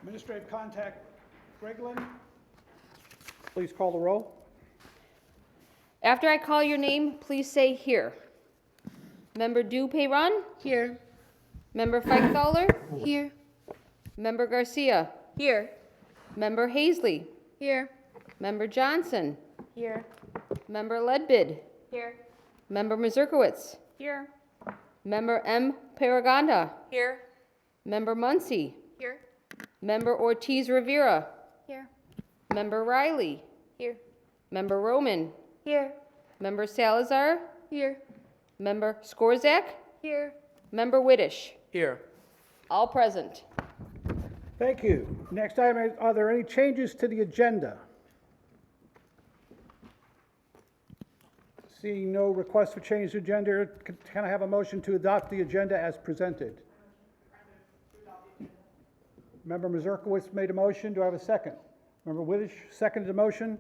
Administrative contact, Greglin. Please call the roll. After I call your name, please say here. Member Dupeyron? Here. Member Feichthaler? Here. Member Garcia? Here. Member Hazley? Here. Member Johnson? Here. Member Ledbid? Here. Member Mazurkowitz? Here. Member M. Paraganda? Here. Member Muncy? Here. Member Ortiz Rivera? Here. Member Riley? Here. Member Roman? Here. Member Salazar? Here. Member Skorzak? Here. Member Widdish? Here. All present. Thank you. Next item, are there any changes to the agenda? Seeing no request for change to agenda, can I have a motion to adopt the agenda as presented? Member Mazurkowitz made a motion. Do I have a second? Member Widdish seconded the motion.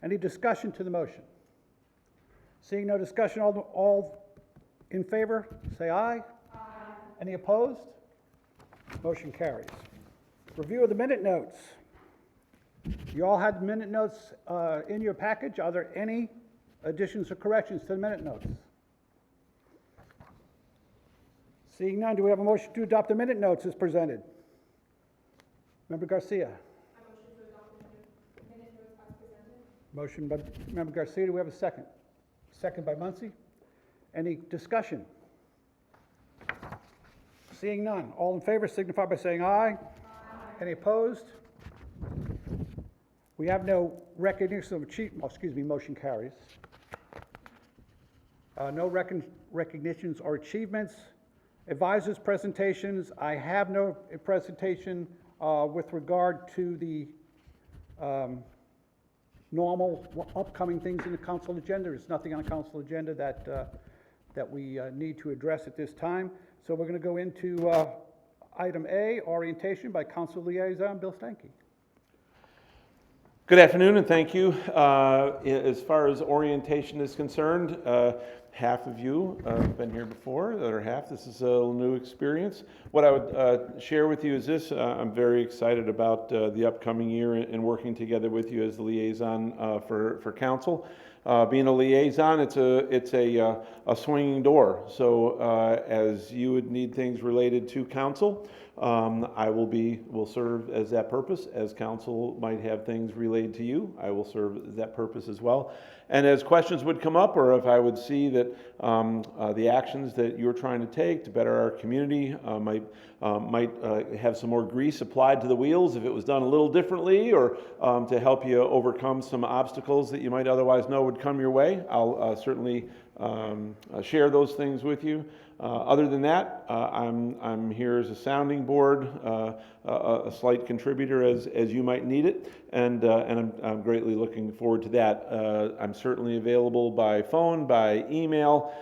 Any discussion to the motion? Seeing no discussion, all in favor, say aye. Aye. Any opposed? Motion carries. Review of the minute notes. You all had minute notes in your package. Are there any additions or corrections to the minute notes? Seeing none, do we have a motion to adopt the minute notes as presented? Member Garcia. I motion to adopt the minute notes as presented. Motion by Member Garcia. Do we have a second? Second by Muncy. Any discussion? Seeing none. All in favor signify by saying aye. Aye. Any opposed? We have no recognition of achievement. Motion carries. No recognitions or achievements. Advisors' presentations. I have no presentation with regard to the normal upcoming things in the council agenda. There's nothing on the council agenda that we need to address at this time. So we're going to go into item A, orientation by council liaison Bill Stanky. Good afternoon and thank you. As far as orientation is concerned, half of you have been here before, the other half, this is a little new experience. What I would share with you is this: I'm very excited about the upcoming year and working together with you as the liaison for council. Being a liaison, it's a swinging door. So as you would need things related to council, I will serve as that purpose. As council might have things related to you, I will serve as that purpose as well. And as questions would come up, or if I would see that the actions that you're trying to take to better our community might have some more grease applied to the wheels if it was done a little differently, or to help you overcome some obstacles that you might otherwise know would come your way, I'll certainly share those things with you. Other than that, I'm here as a sounding board, a slight contributor as you might need it, and I'm greatly looking forward to that. I'm certainly available by phone, by email.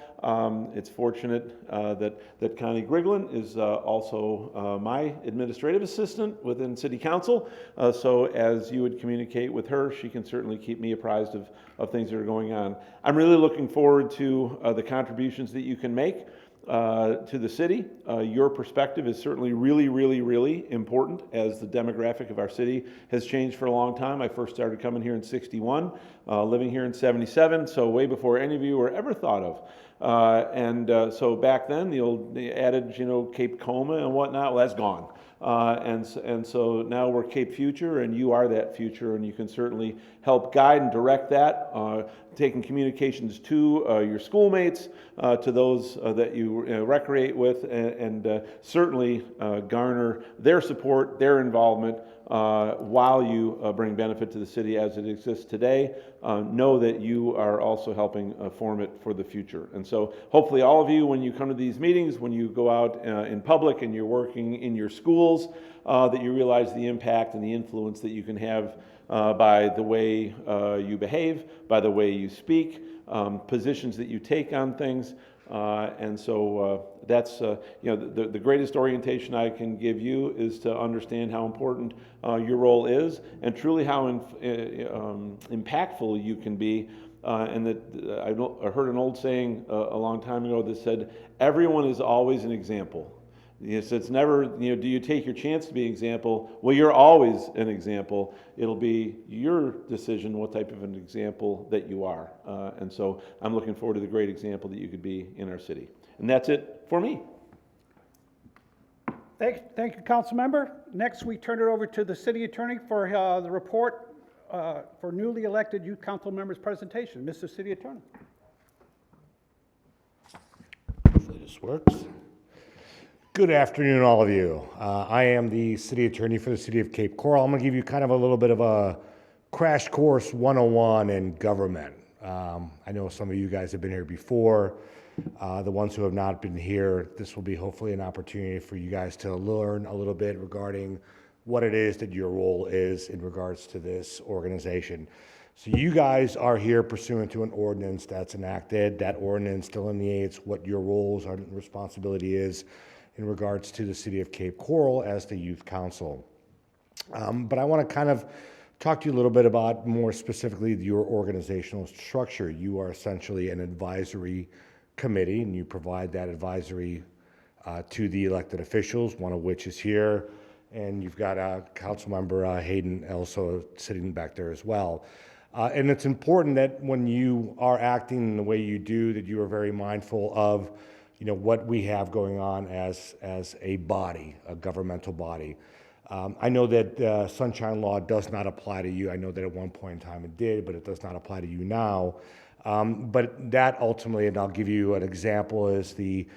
It's fortunate that Connie Griglin is also my administrative assistant within City Council. So as you would communicate with her, she can certainly keep me apprised of things that are going on. I'm really looking forward to the contributions that you can make to the city. Your perspective is certainly really important, as the demographic of our city has changed for a long time. I first started coming here in '61, living here in '77, so way before any of you were ever thought of. So back then, the adage, Cape Coma and whatnot, well, that's gone. And so now we're Cape Future, and you are that future, and you can certainly help guide and direct that, taking communications to your schoolmates, to those that you recreate with, and certainly garner their support, their involvement, while you bring benefit to the city as it exists today. Know that you are also helping form it for the future. And so hopefully all of you, when you come to these meetings, when you go out in public and you're working in your schools, that you realize the impact and the influence that you can have by the way you behave, by the way you speak, positions that you take on things. And so that's, the greatest orientation I can give you is to understand how important your role is, and truly how impactful you can be. And that I heard an old saying a long time ago that said, everyone is always an example. Yes, it's never, do you take your chance to be an example? Well, you're always an example. It'll be your decision what type of an example that you are. And so I'm looking forward to the great example that you could be in our city. And that's it for me. Thank you, council member. Next, we turn it over to the city attorney for the report for newly elected youth council members' presentation. Mr. City Attorney. Hopefully this works. Good afternoon, all of you. I am the city attorney for the city of Cape Coral. I'm going to give you kind of a little bit of a crash course 101 in government. I know some of you guys have been here before. The ones who have not been here, this will be hopefully an opportunity for you guys to learn a little bit regarding what it is that your role is in regards to this organization. So you guys are here pursuant to an ordinance that's enacted. That ordinance delineates what your roles and responsibility is in regards to the city of Cape Coral as the youth council. But I want to kind of talk to you a little bit about more specifically your organizational structure. You are essentially an advisory committee, and you provide that advisory to the elected officials, one of which is here, and you've got council member Hayden also sitting back there as well. And it's important that when you are acting in the way you do, that you are very mindful of what we have going on as a body, a governmental body. I know that Sunshine Law does not apply to you. I know that at one point in time it did, but it does not apply to you now. But that ultimately, and I'll give you an example, is the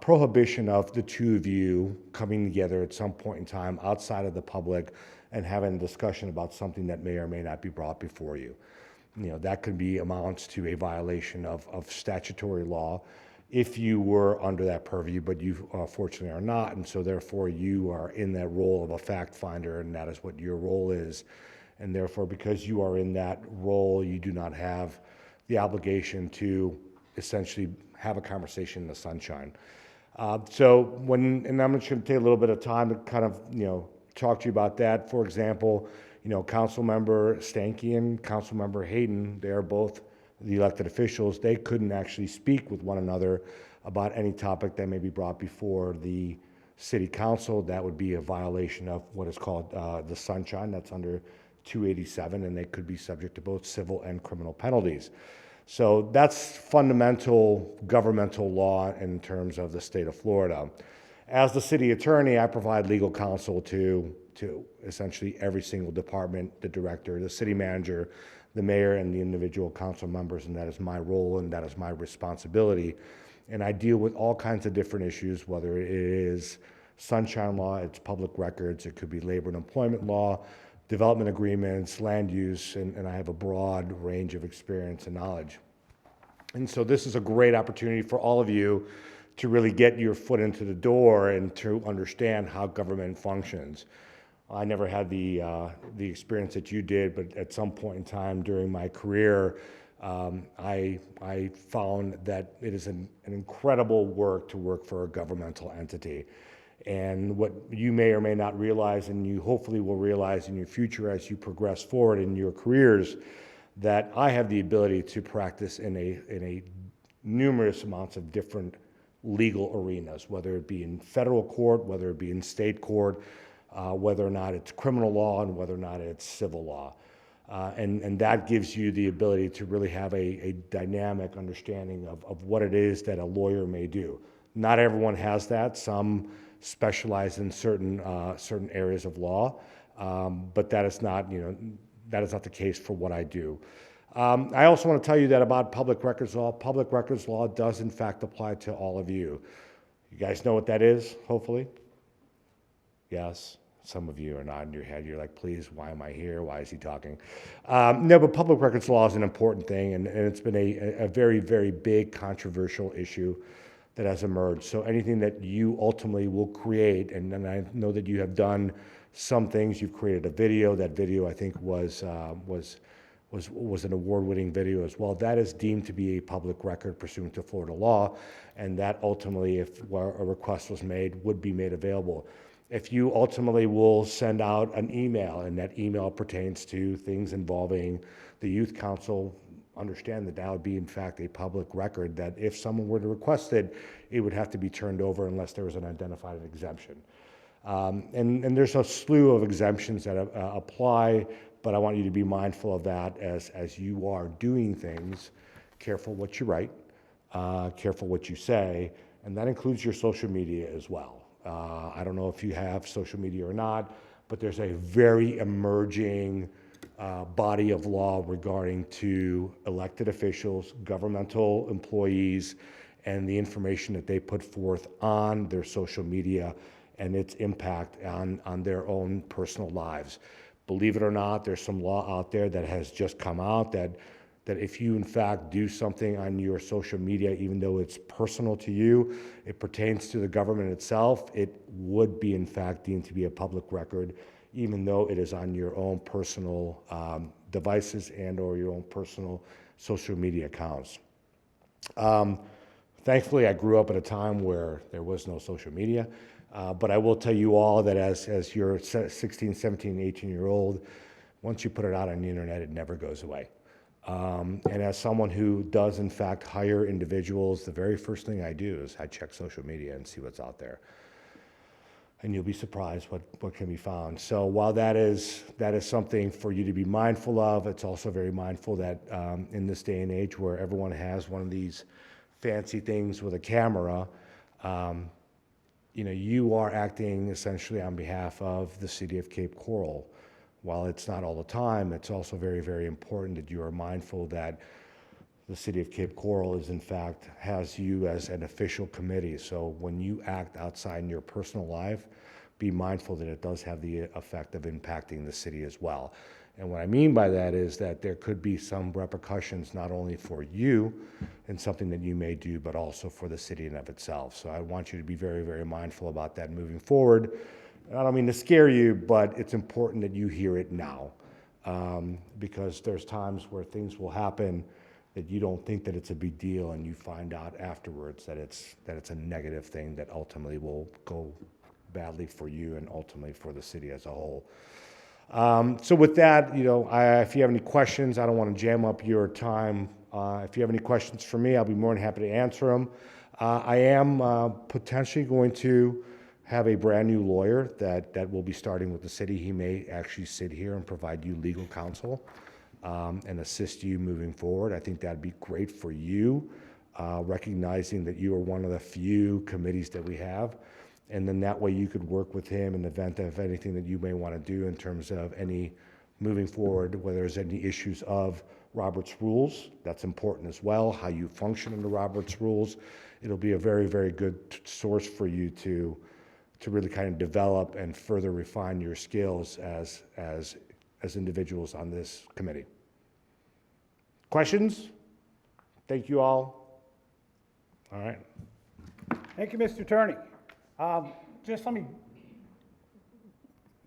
prohibition of the two of you coming together at some point in time outside of the public and having a discussion about something that may or may not be brought before you. That could be amounts to a violation of statutory law if you were under that purview, but you fortunately are not, and so therefore you are in that role of a fact finder, and that is what your role is. And therefore, because you are in that role, you do not have the obligation to essentially have a conversation in the sunshine. And I'm just going to take a little bit of time to kind of, talk to you about that. For example, Councilmember Stanky and Councilmember Hayden, they are both the elected officials. They couldn't actually speak with one another about any topic that may be brought before the city council. That would be a violation of what is called the sunshine. That's under 287, and they could be subject to both civil and criminal penalties. So that's fundamental governmental law in terms of the state of Florida. As the city attorney, I provide legal counsel to essentially every single department, the director, the city manager, the mayor, and the individual council members, and that is my role and that is my responsibility. And I deal with all kinds of different issues, whether it is sunshine law, it's public records, it could be labor and employment law, development agreements, land use, and I have a broad range of experience and knowledge. And so this is a great opportunity for all of you to really get your foot into the door and to understand how government functions. I never had the experience that you did, but at some point in time during my career, I found that it is an incredible work to work for a governmental entity. And what you may or may not realize, and you hopefully will realize in your future as you progress forward in your careers, that I have the ability to practice in a numerous amounts of different legal arenas, whether it be in federal court, whether it be in state court, whether or not it's criminal law and whether or not it's civil law. And that gives you the ability to really have a dynamic understanding of what it is that a lawyer may do. Not everyone has that. Some specialize in certain areas of law, but that is not the case for what I do. I also want to tell you that about public records law. Public records law does in fact apply to all of you. You guys know what that is, hopefully? Yes. Some of you are nodding your head. You're like, please, why am I here? Why is he talking? No, but public records law is an important thing, and it's been a very, very big controversial issue that has emerged. So anything that you ultimately will create, and I know that you have done some things. You've created a video. That video, I think, was an award-winning video as well. That is deemed to be a public record pursuant to Florida law, and that ultimately, if a request was made, would be made available. If you ultimately will send out an email, and that email pertains to things involving the youth council understand that that would be in fact a public record, that if someone were to request it, it would have to be turned over unless there was an identified exemption. And there's a slew of exemptions that apply, but I want you to be mindful of that as you are doing things. Careful what you write, careful what you say, and that includes your social media as well. I don't know if you have social media or not, but there's a very emerging body of law regarding to elected officials, governmental employees, and the information that they put forth on their social media and its impact on their own personal lives. Believe it or not, there's some law out there that has just come out that if you in fact do something on your social media, even though it's personal to you, it pertains to the government itself, it would be in fact deemed to be a public record, even though it is on your own personal devices and or your own personal social media accounts. Thankfully, I grew up at a time where there was no social media, but I will tell you all that as you're 16, 17, 18-year-old, once you put it out on the internet, it never goes away. And as someone who does in fact hire individuals, the very first thing I do is I check social media and see what's out there. And you'll be surprised what can be found. So while that is something for you to be mindful of, it's also very mindful that in this day and age where everyone has one of these fancy things with a camera, you are acting essentially on behalf of the city of Cape Coral. While it's not all the time, it's also very, very important that you are mindful that the city of Cape Coral is in fact has you as an official committee. So when you act outside in your personal life, be mindful that it does have the effect of impacting the city as well. And what I mean by that is that there could be some repercussions not only for you and something that you may do, but also for the city in of itself. So I want you to be very, very mindful about that moving forward. I don't mean to scare you, but it's important that you hear it now, because there's times where things will happen that you don't think that it's a big deal, and you find out afterwards that it's a negative thing that ultimately will go badly for you and ultimately for the city as a whole. So with that, if you have any questions, I don't want to jam up your time. If you have any questions for me, I'll be more than happy to answer them. I am potentially going to have a brand new lawyer that will be starting with the city. He may actually sit here and provide you legal counsel and assist you moving forward. I think that'd be great for you, recognizing that you are one of the few committees that we have. And then that way you could work with him in the event of anything that you may want to do in terms of any moving forward, whether there's any issues of Robert's rules. That's important as well, how you function under Robert's rules. It'll be a very, very good source for you to really kind of develop and further refine your skills as individuals on this committee. Questions? Thank you all. All right. Thank you, Mr. Attorney. Just let me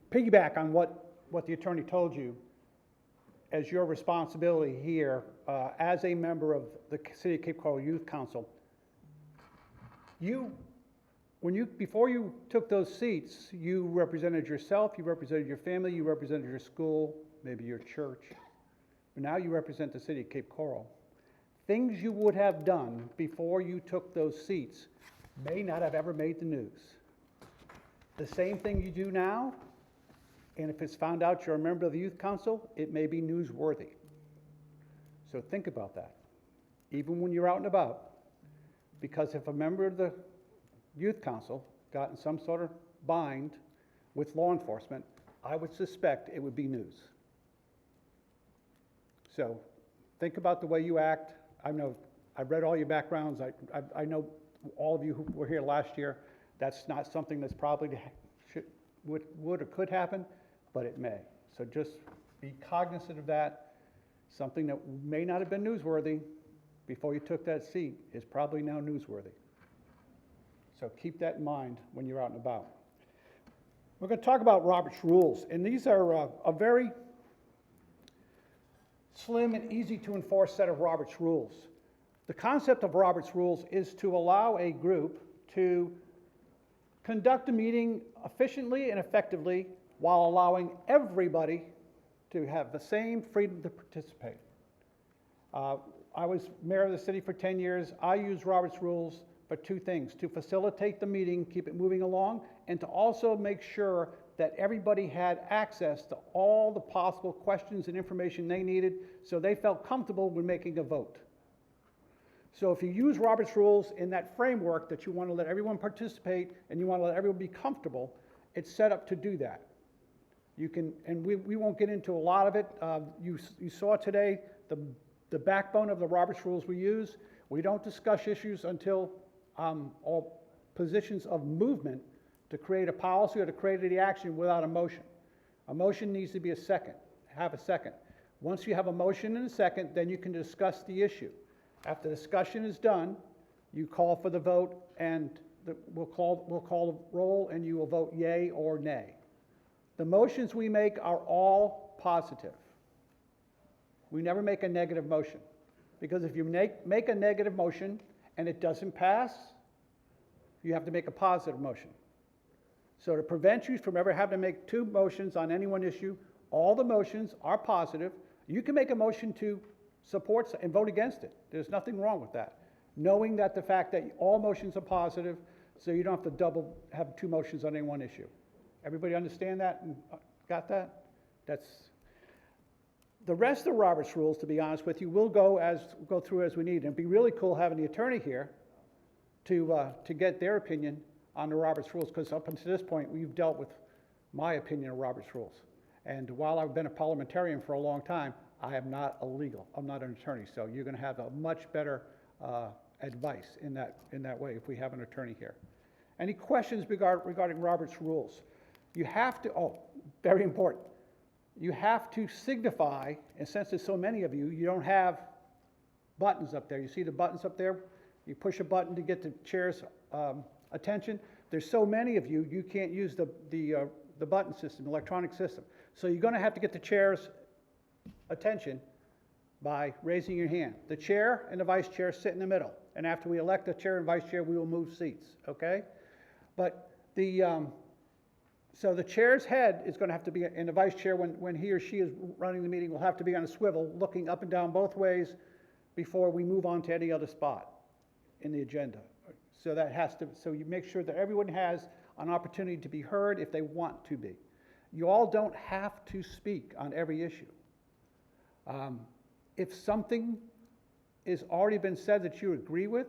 piggyback on what the attorney told you as your responsibility here as a member of the City of Cape Coral Youth Council. Before you took those seats, you represented yourself, you represented your family, you represented your school, maybe your church. But now you represent the City of Cape Coral. Things you would have done before you took those seats may not have ever made the news. The same thing you do now, and if it's found out you're a member of the Youth Council, it may be newsworthy. So think about that, even when you're out and about. Because if a member of the Youth Council got in some sort of bind with law enforcement, I would suspect it would be news. So think about the way you act. I know, I've read all your backgrounds. I know all of you who were here last year. That's not something that's probably would or could happen, but it may. So just be cognizant of that. Something that may not have been newsworthy before you took that seat is probably now newsworthy. So keep that in mind when you're out and about. We're going to talk about Robert's Rules, and these are a very slim and easy to enforce set of Robert's Rules. The concept of Robert's Rules is to allow a group to conduct a meeting efficiently and effectively while allowing everybody to have the same freedom to participate. I was mayor of the city for 10 years. I use Robert's rules for two things: to facilitate the meeting, keep it moving along, and to also make sure that everybody had access to all the possible questions and information they needed so they felt comfortable when making a vote. So if you use Robert's rules in that framework that you want to let everyone participate and you want to let everyone be comfortable, it's set up to do that. You can, and we won't get into a lot of it. You saw today the backbone of the Robert's rules we use. We don't discuss issues until all positions of movement to create a policy or to create any action without a motion. A motion needs to be have a second. Once you have a motion and a second, then you can discuss the issue. After discussion is done, you call for the vote, and we'll call a roll, and you will vote yay or nay. The motions we make are all positive. We never make a negative motion, because if you make a negative motion and it doesn't pass, you have to make a positive motion. So to prevent you from ever having to make two motions on any one issue, all the motions are positive. You can make a motion to support and vote against it. There's nothing wrong with that. Knowing that the fact that all motions are positive, so you don't have to have two motions on any one issue. Everybody understand that and got that? That's the rest of Robert's rules, to be honest with you, we'll go through as we need. And it'd be really cool having the attorney here to get their opinion on the Robert's rules, because up until this point, we've dealt with my opinion of Robert's rules. And while I've been a parliamentarian for a long time, I am not a legal, I'm not an attorney, so you're gonna have a much better advice in that way if we have an attorney here. Any questions regarding Robert's rules? You have to, very important, you have to signify, and since there's so many of you, you don't have buttons up there. You see the buttons up there? You push a button to get the chair's attention. There's so many of you, you can't use the button system, electronic system. So you're gonna have to get the chair's attention by raising your hand. The chair and the vice chair sit in the middle, and after we elect the chair and vice chair, we will move seats, okay? But so the chair's head is gonna have to be, and the vice chair, when he or she is running the meeting, will have to be on a swivel, looking up and down both ways before we move on to any other spot in the agenda. So so you make sure that everyone has an opportunity to be heard if they want to be. You all don't have to speak on every issue. If something has already been said that you agree with,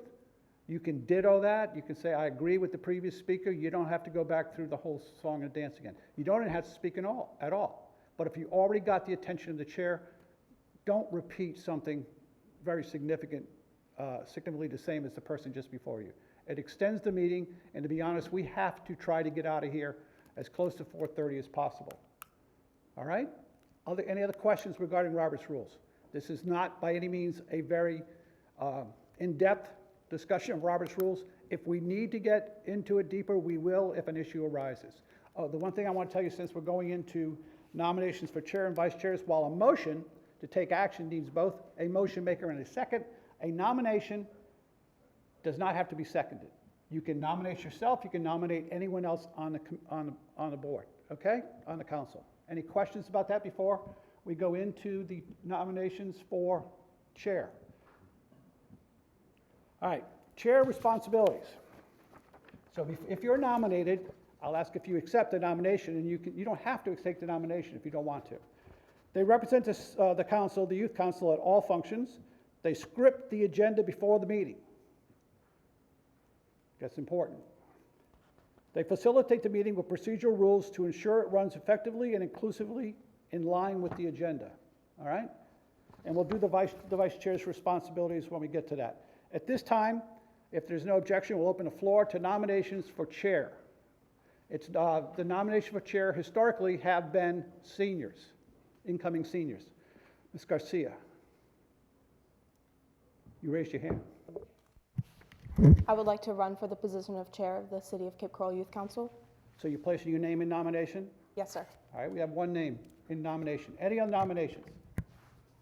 you can ditto that. You can say, I agree with the previous speaker. You don't have to go back through the whole song and dance again. You don't even have to speak at all. But if you already got the attention of the chair, don't repeat something very significantly the same as the person just before you. It extends the meeting, and to be honest, we have to try to get out of here as close to 4:30 as possible. All right? Any other questions regarding Robert's rules? This is not by any means a very in-depth discussion of Robert's rules. If we need to get into it deeper, we will if an issue arises. The one thing I want to tell you, since we're going into nominations for chair and vice chairs, while a motion to take action needs both a motion maker and a second, a nomination does not have to be seconded. You can nominate yourself, you can nominate anyone else on the board, okay? On the council. Any questions about that before we go into the nominations for chair? All right, chair responsibilities. So if you're nominated, I'll ask if you accept the nomination, and you don't have to take the nomination if you don't want to. They represent the council, the youth council, at all functions. They script the agenda before the meeting. That's important. They facilitate the meeting with procedural rules to ensure it runs effectively and inclusively in line with the agenda. All right? And we'll do the vice chair's responsibilities when we get to that. At this time, if there's no objection, we'll open the floor to nominations for chair. It's the nomination for chair historically have been seniors, incoming seniors. Ms. Garcia, you raised your hand. I would like to run for the position of chair of the City of Cape Coral Youth Council. So you're placing your name in nomination? Yes, sir. All right, we have one name in nomination. Any other nominations?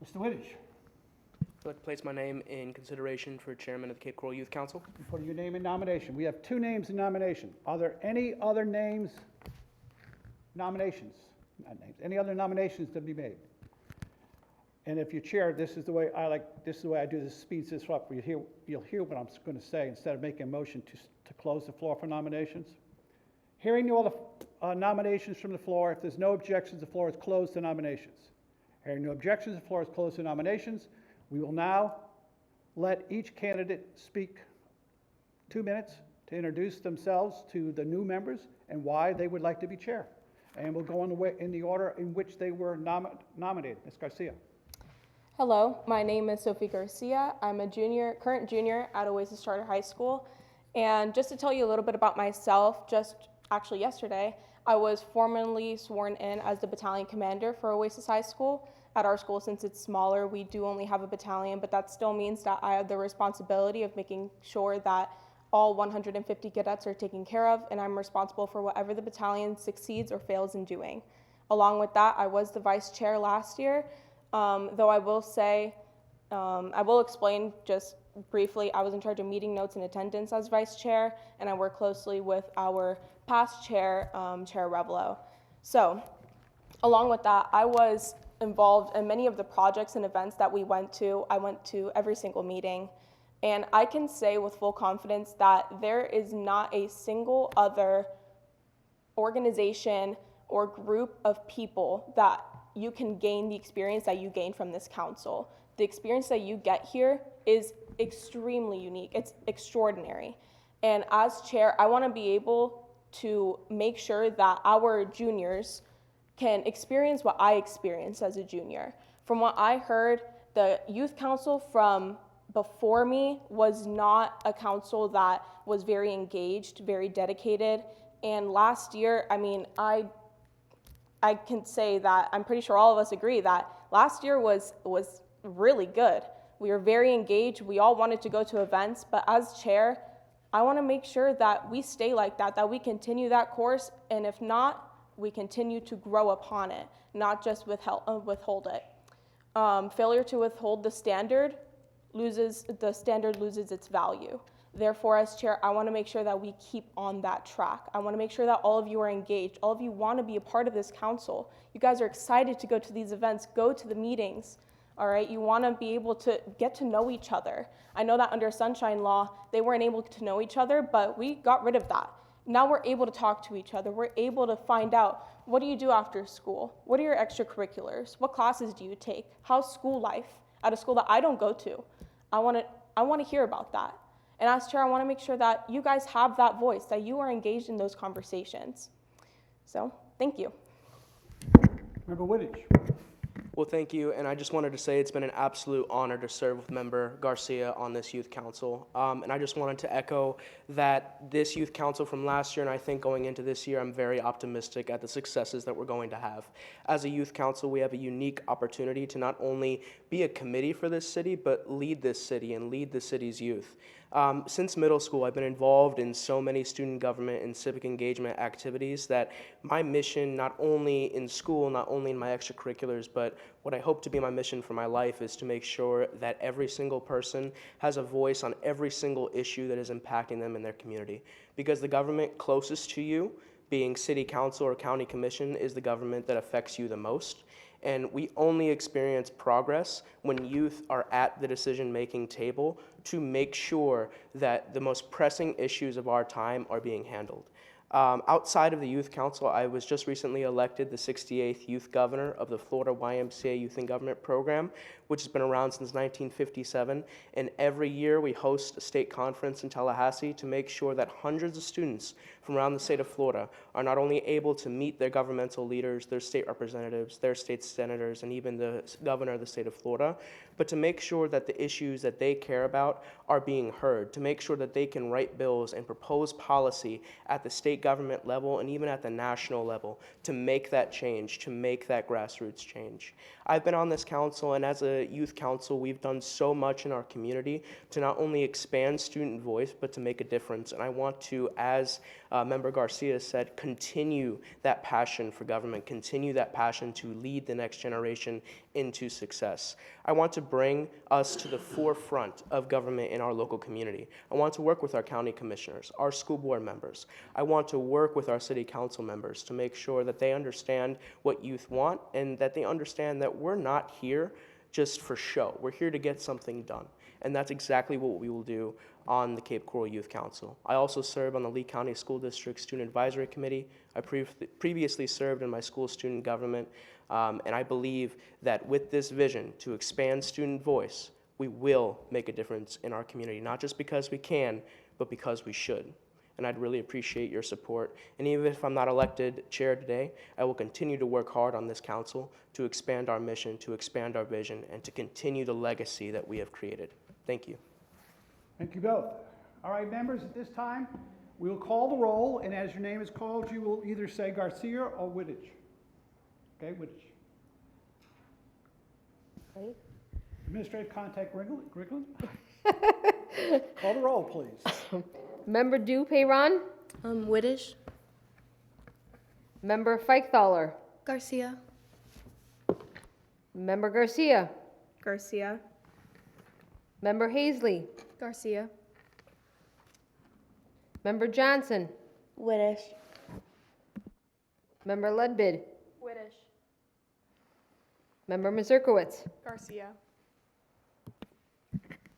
Mr. Wittich, I'd like to place my name in consideration for chairman of the Cape Coral Youth Council. you put your name in nomination. We have two names in nomination. Are there any other names, nominations, not names, any other nominations to be made? And if you chair, this is the way I do this, speeds this up. You'll hear what I'm going to say instead of making a motion to close the floor for nominations. Hearing all the nominations from the floor, if there's no objections, the floor is closed to nominations. Hearing no objections, the floor is closed to nominations. We will now let each candidate speak 2 minutes to introduce themselves to the new members and why they would like to be chair. And we'll go in the order in which they were nominated. Ms. Garcia. Hello, my name is Sophie Garcia. I'm a current junior at Oasis Charter High School. And just to tell you a little bit about myself, just actually yesterday, I was formally sworn in as the battalion commander for Oasis High School. At our school, since it's smaller, we do only have a battalion, but that still means that I have the responsibility of making sure that all 150 cadets are taken care of, and I'm responsible for whatever the battalion succeeds or fails in doing. Along with that, I was the vice chair last year, though I will say, I will explain just briefly, I was in charge of meeting notes and attendance as vice chair, and I work closely with our past chair, Chair Revelo. So, along with that, I was involved in many of the projects and events that we went to. I went to every single meeting, and I can say with full confidence that there is not a single other organization or group of people that you can gain the experience that you gain from this council. The experience that you get here is extremely unique. It's extraordinary. And as chair, I want to be able to make sure that our juniors can experience what I experienced as a junior. From what I heard, the youth council from before me was not a council that was very engaged, very dedicated. And last year, I mean, I can say that I'm pretty sure all of us agree that last year was really good. We were very engaged. We all wanted to go to events, but as chair, I want to make sure that we stay like that we continue that course, and if not, we continue to grow upon it, not just withhold it. Failure to withhold the standard loses its value. Therefore, as chair, I want to make sure that we keep on that track. I want to make sure that all of you are engaged. All of you want to be a part of this council. You guys are excited to go to these events, go to the meetings. All right, you want to be able to get to know each other. I know that under Sunshine Law, they weren't able to know each other, but we got rid of that. Now we're able to talk to each other. We're able to find out, what do you do after school? What are your extracurriculars? What classes do you take? How's school life at a school that I don't go to? I want to hear about that. And as chair, I want to make sure that you guys have that voice, that you are engaged in those conversations. So, thank you. Member Wittich. Well, thank you, and I just wanted to say it's been an absolute honor to serve with Member Garcia on this youth council. And I just wanted to echo that this youth council from last year, and I think going into this year, I'm very optimistic at the successes that we're going to have. As a youth council, we have a unique opportunity to not only be a committee for this city, but lead this city and lead the city's youth. Since middle school, I've been involved in so many student government and civic engagement activities that my mission, not only in school, not only in my extracurriculars, but what I hope to be my mission for my life is to make sure that every single person has a voice on every single issue that is impacting them in their community. Because the government closest to you, being city council or county commission, is the government that affects you the most. And we only experience progress when youth are at the decision-making table to make sure that the most pressing issues of our time are being handled. Outside of the Youth Council, I was just recently elected the 68th Youth Governor of the Florida YMCA Youth in Government Program, which has been around since 1957. And every year we host a state conference in Tallahassee to make sure that hundreds of students from around the state of Florida are not only able to meet their governmental leaders, their state representatives, their state senators, and even the governor of the state of Florida, but to make sure that the issues that they care about are being heard, to make sure that they can write bills and propose policy at the state government level and even at the national level to make that change, to make that grassroots change. I've been on this council, and as a youth council, we've done so much in our community to not only expand student voice, but to make a difference. And I want to, as Member Garcia said, continue that passion for government, continue that passion to lead the next generation into success. I want to bring us to the forefront of government in our local community. I want to work with our county commissioners, our school board members. I want to work with our city council members to make sure that they understand what youth want and that they understand that we're not here just for show. We're here to get something done. And that's exactly what we will do on the Cape Coral Youth Council. I also serve on the Lee County School District Student Advisory Committee. I previously served in my school student government, and I believe that with this vision to expand student voice, we will make a difference in our community, not just because we can, but because we should. And I'd really appreciate your support. And even if I'm not elected chair today, I will continue to work hard on this council to expand our mission, to expand our vision, and to continue the legacy that we have created. Thank you. Thank you both. All right, members, at this time, we will call the roll, and as your name is called, you will either say Garcia or Wittich. Okay, Wittich. Ready? Administrative contact Grigland? Call the roll, please. Member Dupeyron, Widdish. Member Feichthaler, Garcia. Member Garcia, Garcia. Member Hazley, Garcia. Member Johnson, Widdish. Member Ledbid, Widdish. Member Mazurkowitz, Garcia.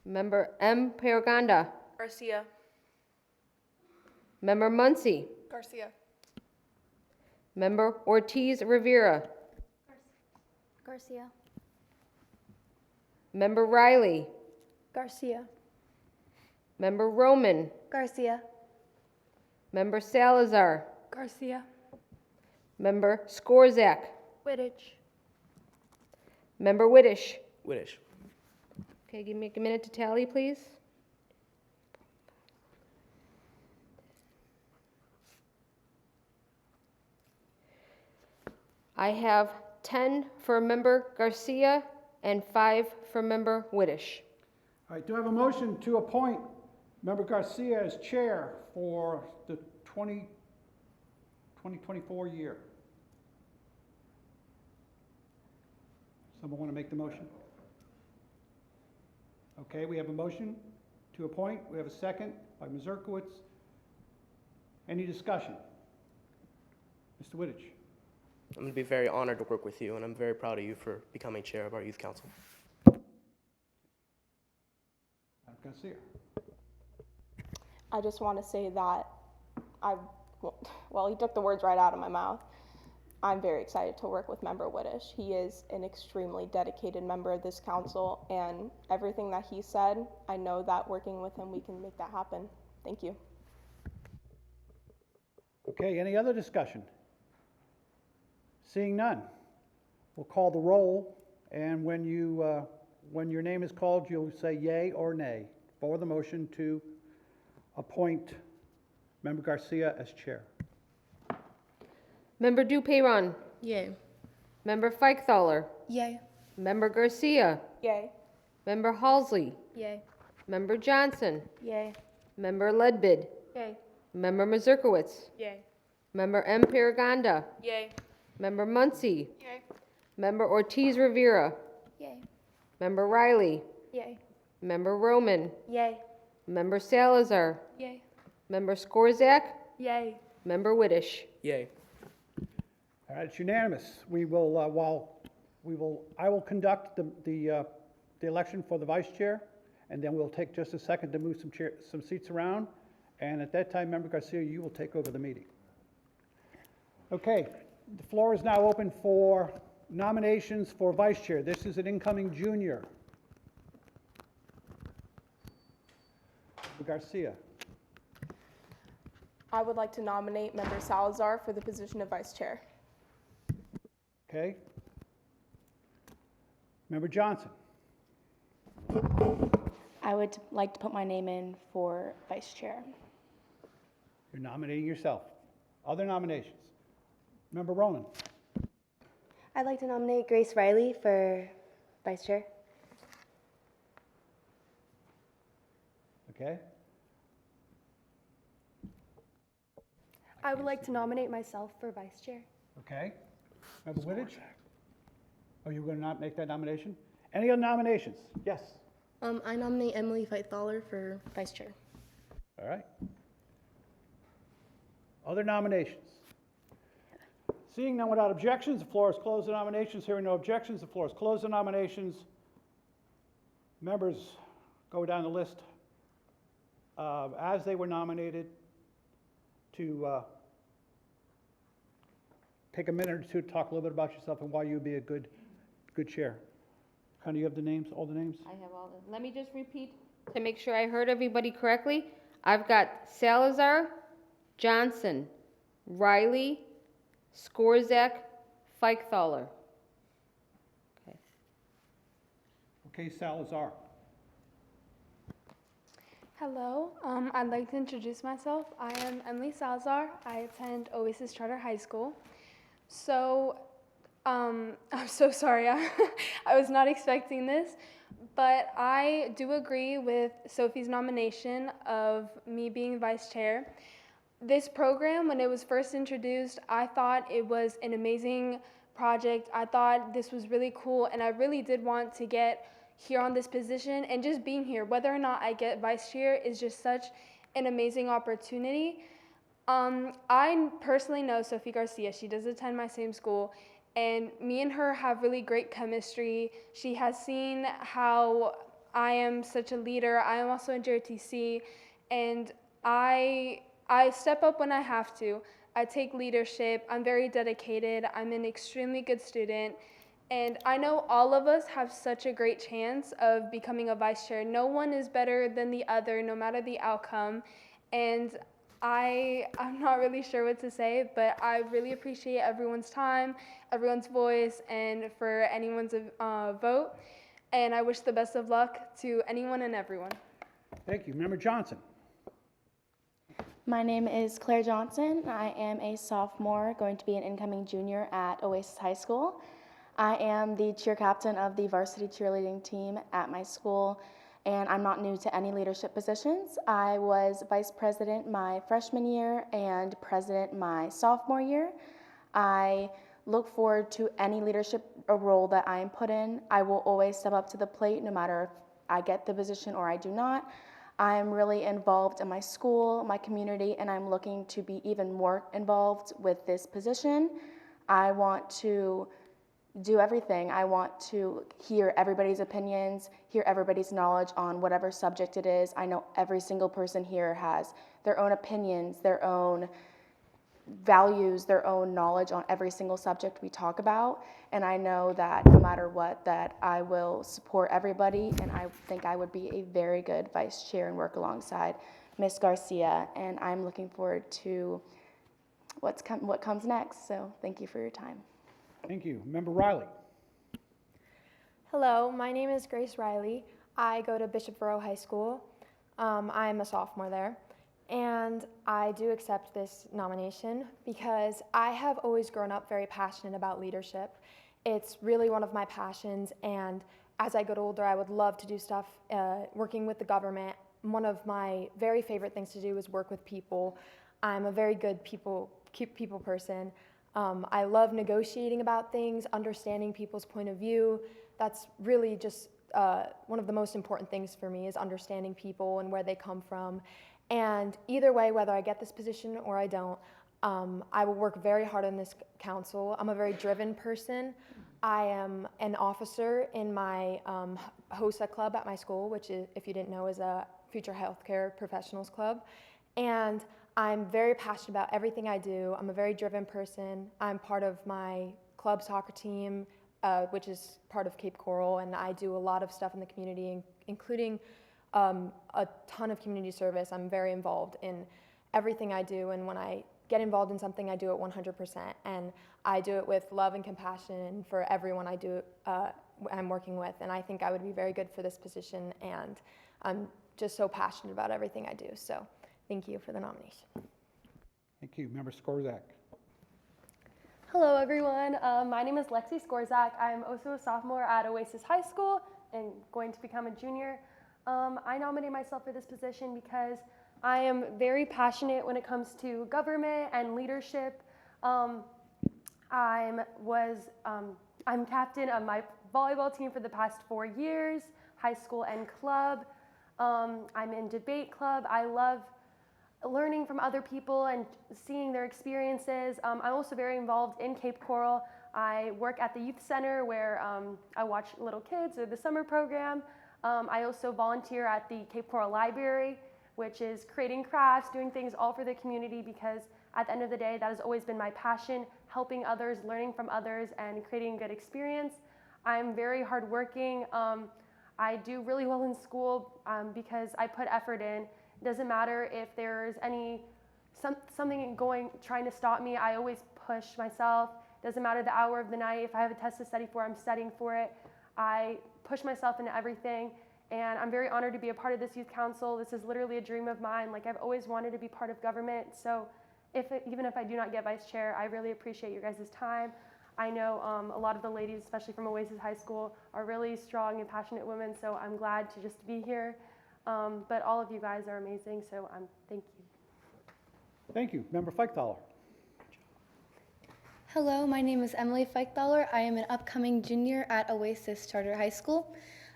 Member M. Paraganda, Garcia. Member Muncy, Garcia. Member Ortiz Rivera, Garcia. Member Riley, Garcia. Member Roman, Garcia. Member Salazar, Garcia. Member Skorzak, Widditch. Member Widdish. Widdish. Okay, give me a minute to tally, please. I have 10 for Member Garcia and 5 for Member Widdish. All right, do I have a motion to appoint Member Garcia as chair for the 2024 year? Someone want to make the motion? Okay, we have a motion to appoint. We have a second by Mazurkowitz. Any discussion? Mr. Wittich. I'm going to be very honored to work with you, and I'm very proud of you for becoming chair of our youth council. Madam Garcia. I just want to say that he took the words right out of my mouth. I'm very excited to work with Member Widdish. He is an extremely dedicated member of this council, and everything that he said, I know that working with him, we can make that happen. Thank you. Okay, any other discussion? Seeing none, we'll call the roll, and when your name is called, you'll say yay or nay for the motion to appoint Member Garcia as chair. Member Dupeyron, Yay. Member Feichthaler, Yay. Member Garcia, Yay. Member Halsey, Yay. Member Johnson, Yay. Member Ledbid, Yay. Member Mazurkowitz, Yay. Member M. Paraganda, Yay. Member Muncy, Yay. Member Ortiz Rivera, Yay. Member Riley, Yay. Member Roman, Yay. Member Salazar, Yay. Member Skorzak, Yay. Member Widdish. Yay. All right, it's unanimous. We will, I will conduct the election for the vice chair, and then we'll take just a second to move some seats around. And at that time, Member Garcia, you will take over the meeting. Okay, the floor is now open for nominations for vice chair. This is an incoming junior. Member Garcia. I would like to nominate Member Salazar for the position of vice chair. Okay. Member Johnson. I would like to put my name in for vice chair. You're nominating yourself. Other nominations? Member Roman. I'd like to nominate Grace Riley for vice chair. Okay. I would like to nominate myself for vice chair. Okay. Member Wittich? Oh, you were going to not make that nomination? Any other nominations? Yes. I nominate Emily Feichthaler for vice chair. All right. Other nominations? Seeing none without objections, the floor is closed to nominations. Hearing no objections, the floor is closed to nominations. Members go down the list as they were nominated to take a minute or two to talk a little bit about yourself and why you'd be a good chair. Connie, you have the names, all the names? I have all the, let me just repeat to make sure I heard everybody correctly. I've got Salazar, Johnson, Riley, Skorzak, Feichthaler. Okay. Okay, Salazar. Hello, I'd like to introduce myself. I am Emily Salazar. I attend Oasis Charter High School. So, I'm so sorry. I was not expecting this, but I do agree with Sophie's nomination of me being vice chair. This program, when it was first introduced, I thought it was an amazing project. I thought this was really cool, and I really did want to get here on this position, and just being here, whether or not I get vice chair, is just such an amazing opportunity. I personally know Sophie Garcia. She does attend my same school, and me and her have really great chemistry. She has seen how I am such a leader. I am also in JRTC, and I step up when I have to. I take leadership. I'm very dedicated. I'm an extremely good student. And I know all of us have such a great chance of becoming a vice chair. No one is better than the other, no matter the outcome. And I'm not really sure what to say, but I really appreciate everyone's time, everyone's voice, and for anyone's vote. And I wish the best of luck to anyone and everyone. Thank you. Member Johnson. My name is Claire Johnson. I am a sophomore, going to be an incoming junior at Oasis High School. I am the cheer captain of the varsity cheerleading team at my school, and I'm not new to any leadership positions. I was vice president my freshman year and president my sophomore year. I look forward to any leadership role that I am put in. I will always step up to the plate no matter if I get the position or I do not. I'm really involved in my school, my community, and I'm looking to be even more involved with this position. I want to do everything. I want to hear everybody's opinions, hear everybody's knowledge on whatever subject it is. I know every single person here has their own opinions, their own values, their own knowledge on every single subject we talk about. And I know that no matter what, that I will support everybody, and I think I would be a very good vice chair and work alongside Ms. Garcia. And I'm looking forward to what comes next. So thank you for your time. Thank you. Member Riley. Hello, my name is Grace Riley. I go to Bishop Verot High School. I'm a sophomore there. And I do accept this nomination because I have always grown up very passionate about leadership. It's really one of my passions, and as I get older, I would love to do stuff working with the government. One of my very favorite things to do is work with people. I'm a very good people person. I love negotiating about things, understanding people's point of view. That's really just one of the most important things for me, is understanding people and where they come from. And either way, whether I get this position or I don't, I will work very hard on this council. I'm a very driven person. I am an officer in my HOSA club at my school, which is, if you didn't know, is a Future Healthcare Professionals Club. And I'm very passionate about everything I do. I'm a very driven person. I'm part of my club soccer team, which is part of Cape Coral, and I do a lot of stuff in the community, including a ton of community service. I'm very involved in everything I do, and when I get involved in something, I do it 100%, and I do it with love and compassion for everyone I'm working with, and I think I would be very good for this position, and I'm just so passionate about everything I do. So thank you for the nomination. Thank you. Member Skorzak. Hello, everyone. My name is Lexi Skorzak. I'm also a sophomore at Oasis High School and going to become a junior. I nominate myself for this position because I am very passionate when it comes to government and leadership. I'm captain of my volleyball team for the past 4 years, high school and club. I'm in debate club. I love learning from other people and seeing their experiences. I'm also very involved in Cape Coral. I work at the youth center where I watch little kids or the summer program. I also volunteer at the Cape Coral Library, which is creating crafts, doing things all for the community, because at the end of the day, that has always been my passion, helping others, learning from others, and creating a good experience. I'm very hardworking. I do really well in school because I put effort in. It doesn't matter if there's something trying to stop me. I always push myself. It doesn't matter the hour of the night. If I have a test to study for, I'm studying for it. I push myself into everything, and I'm very honored to be a part of this youth council. This is literally a dream of mine. Like, I've always wanted to be part of government, so even if I do not get vice chair, I really appreciate your guys' time. I know a lot of the ladies, especially from Oasis High School, are really strong and passionate women, so I'm glad to just be here. But all of you guys are amazing, so thank you. Thank you. Member Feichthaler. Hello, my name is Emily Feichthaler. I am an upcoming junior at Oasis Charter High School.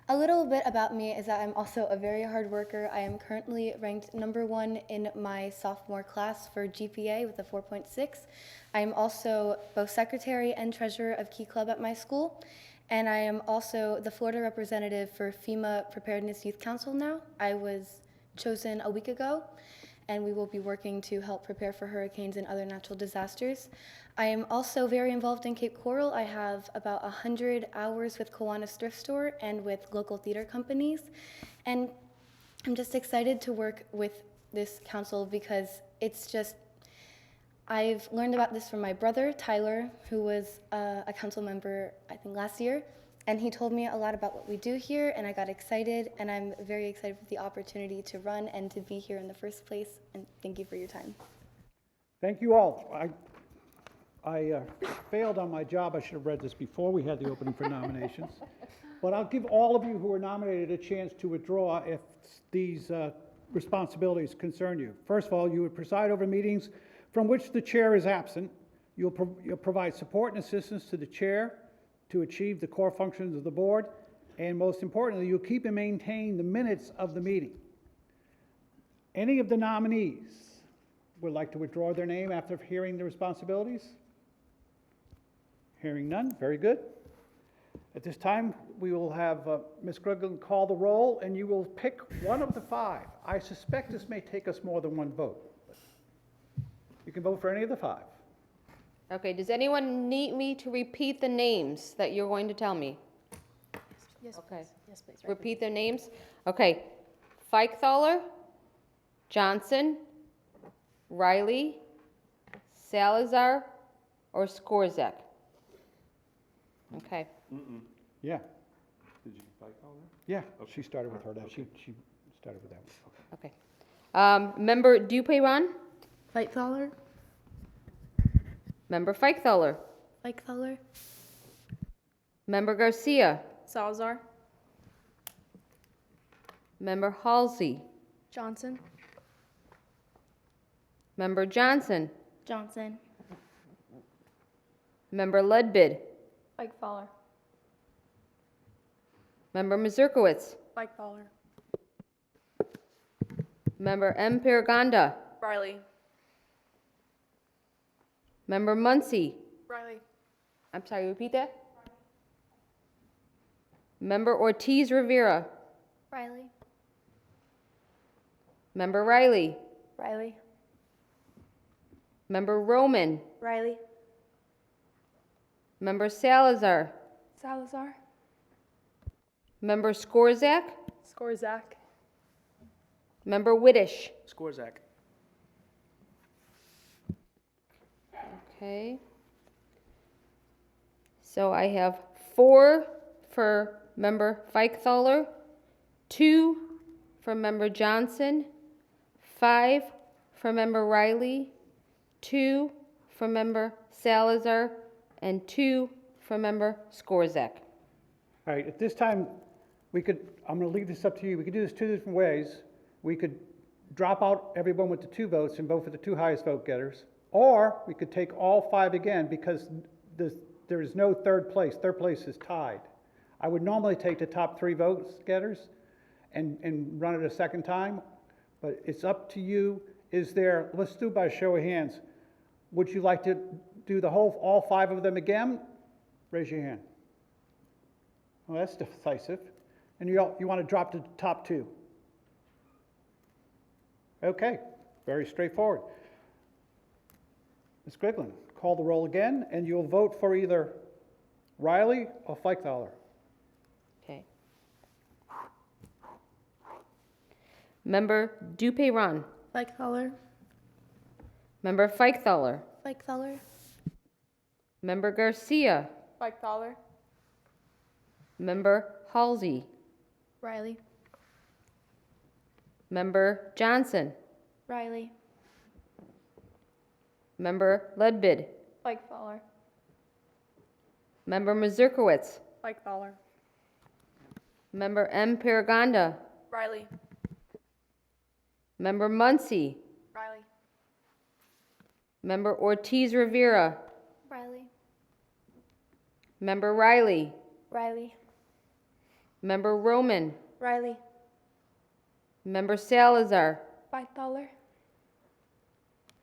A little bit about me is that I'm also a very hard worker. I am currently ranked #1 in my sophomore class for GPA with a 4.6. I am also both secretary and treasurer of Key Club at my school, and I am also the Florida representative for FEMA Preparedness Youth Council now. I was chosen a week ago, and we will be working to help prepare for hurricanes and other natural disasters. I am also very involved in Cape Coral. I have about 100 hours with Kiwanis Thrift Store and with local theater companies. And I'm just excited to work with this council because I've learned about this from my brother, Tyler, who was a council member, I think, last year. And he told me a lot about what we do here, and I got excited, and I'm very excited for the opportunity to run and to be here in the first place. And thank you for your time. Thank you all. I failed on my job. I should have read this before we had the opening for nominations. But I'll give all of you who are nominated a chance to withdraw if these responsibilities concern you. First of all, you would preside over meetings from which the chair is absent. You'll provide support and assistance to the chair to achieve the core functions of the board. And most importantly, you'll keep and maintain the minutes of the meeting. Any of the nominees would like to withdraw their name after hearing the responsibilities? Hearing none, very good. At this time, we will have Ms. Gruggen call the roll, and you will pick one of the 5. I suspect this may take us more than one vote. You can vote for any of the 5. Okay, does anyone need me to repeat the names that you're going to tell me? Yes, Okay. please. Yes, please. Repeat their names? Okay. Feichthaler, Johnson, Riley, Salazar, or Skorzek? Okay. Yeah, Did you fight all that? yeah, she started with her. She started with that one. Okay. Member Dupeyron? Feichthaler. Member Feichthaler? Feichthaler. Member Garcia? Salazar. Member Halsey? Johnson. Member Johnson? Johnson. Member Ledbid? Feichthaler. Member Mazurkowitz? Feichthaler. Member M. Paraganda? Riley. Member Muncy? Riley. I'm sorry, repeat that? Member Ortiz Rivera? Riley. Member Riley? Riley. Member Roman? Riley. Member Salazar? Salazar. Member Skorzak? Skorzak. Member Widdish? Skorzak. Okay. So I have 4 for Member Feichthaler, 2 for Member Johnson, 5 for Member Riley, 2 for Member Salazar, and 2 for Member Skorzak. All right, at this time, I'm going to leave this up to you. We could do this 2 different ways. We could drop out everyone with the 2 votes and vote for the 2 highest vote getters, or we could take all 5 again because there is no third place. Third place is tied. I would normally take the top 3 votes getters and run it a second time, but it's up to you. Let's do by show of hands. Would you like to do all 5 of them again? Raise your hand. Well, that's decisive. And you want to drop to the top two? Okay, very straightforward. Ms. Griglin, call the roll again, and you'll vote for either Riley or Feichthaler. Okay. Member Dupeyron. Feichthaler. Member Feichthaler. Feichthaler. Member Garcia. Feichthaler. Member Halsey. Riley. Member Johnson. Riley. Member Ledbid. Feichthaler. Member Mazurkowitz. Feichthaler. Member M. Paraganda. Riley. Member Muncy. Riley. Member Ortiz Rivera. Riley. Member Riley. Riley. Member Roman. Riley. Member Salazar. Feichthaler.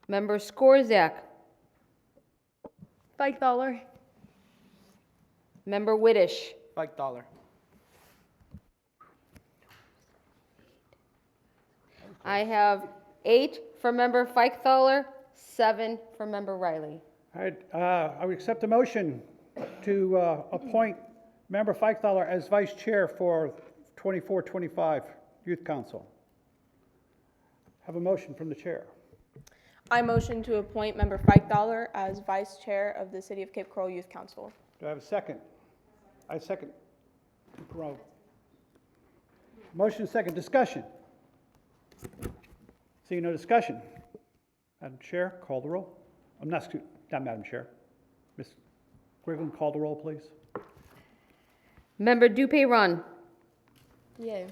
Member Skorzak. Feichthaler. Member Widdish. Feichthaler. I have 8 for Member Feichthaler, 7 for Member Riley. All right, I would accept a motion to appoint Member Feichthaler as Vice Chair for 24-25 Youth Council. Have a motion from the chair. I motion to appoint Member Feichthaler as Vice Chair of the City of Cape Coral Youth Council. Do I have a second? I second. Motion second. Discussion. Seeing no discussion. Madam Chair, call the roll. Not Madam Chair. Ms. Griglin, call the roll, please. Member Dupeyron. Yay.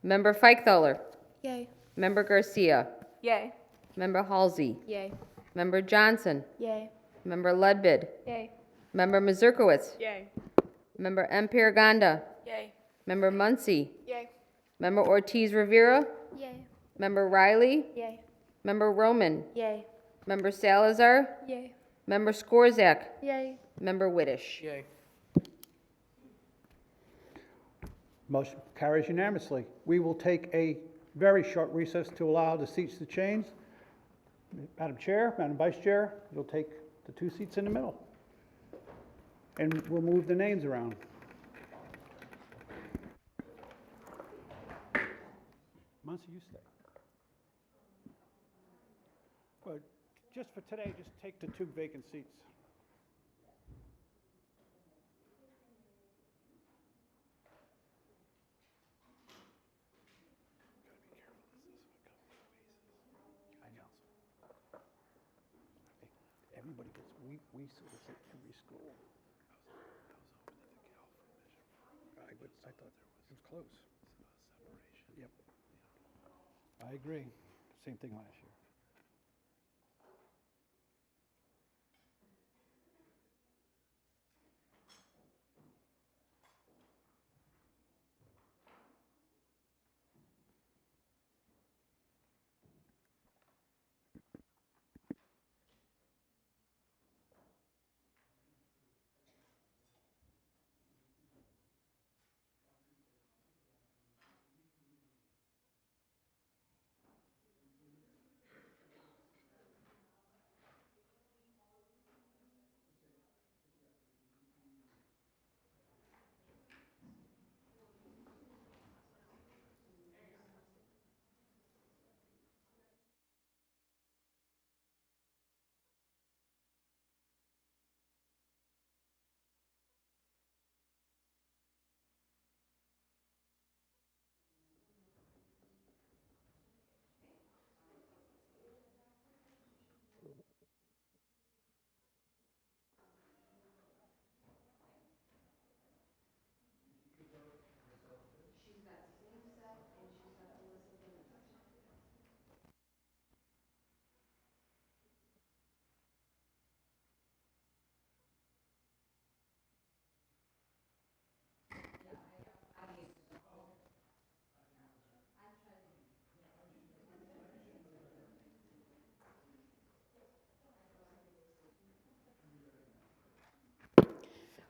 Member Feichthaler. Yay. Member Garcia. Yay. Member Halsey. Yay. Member Johnson. Yay. Member Ledbid. Yay. Member Mazurkowitz. Yay. Member M. Paraganda. Yay. Member Muncy. Yay. Member Ortiz Rivera. Yay. Member Riley. Yay. Member Roman. Yay. Member Salazar. Yay. Member Skorzak. Yay. Member Widdish. Yay. Motion carries unanimously. We will take a very short recess to allow the seats to change. Madam Chair, Madam Vice Chair, you'll take the 2 seats in the middle. And we'll move the names around. Muncy, you stay. But just for today, just take the 2 vacant seats. I know. Everybody gets, we sort of say every school. I thought it was close. Yep. I agree. Same thing last year.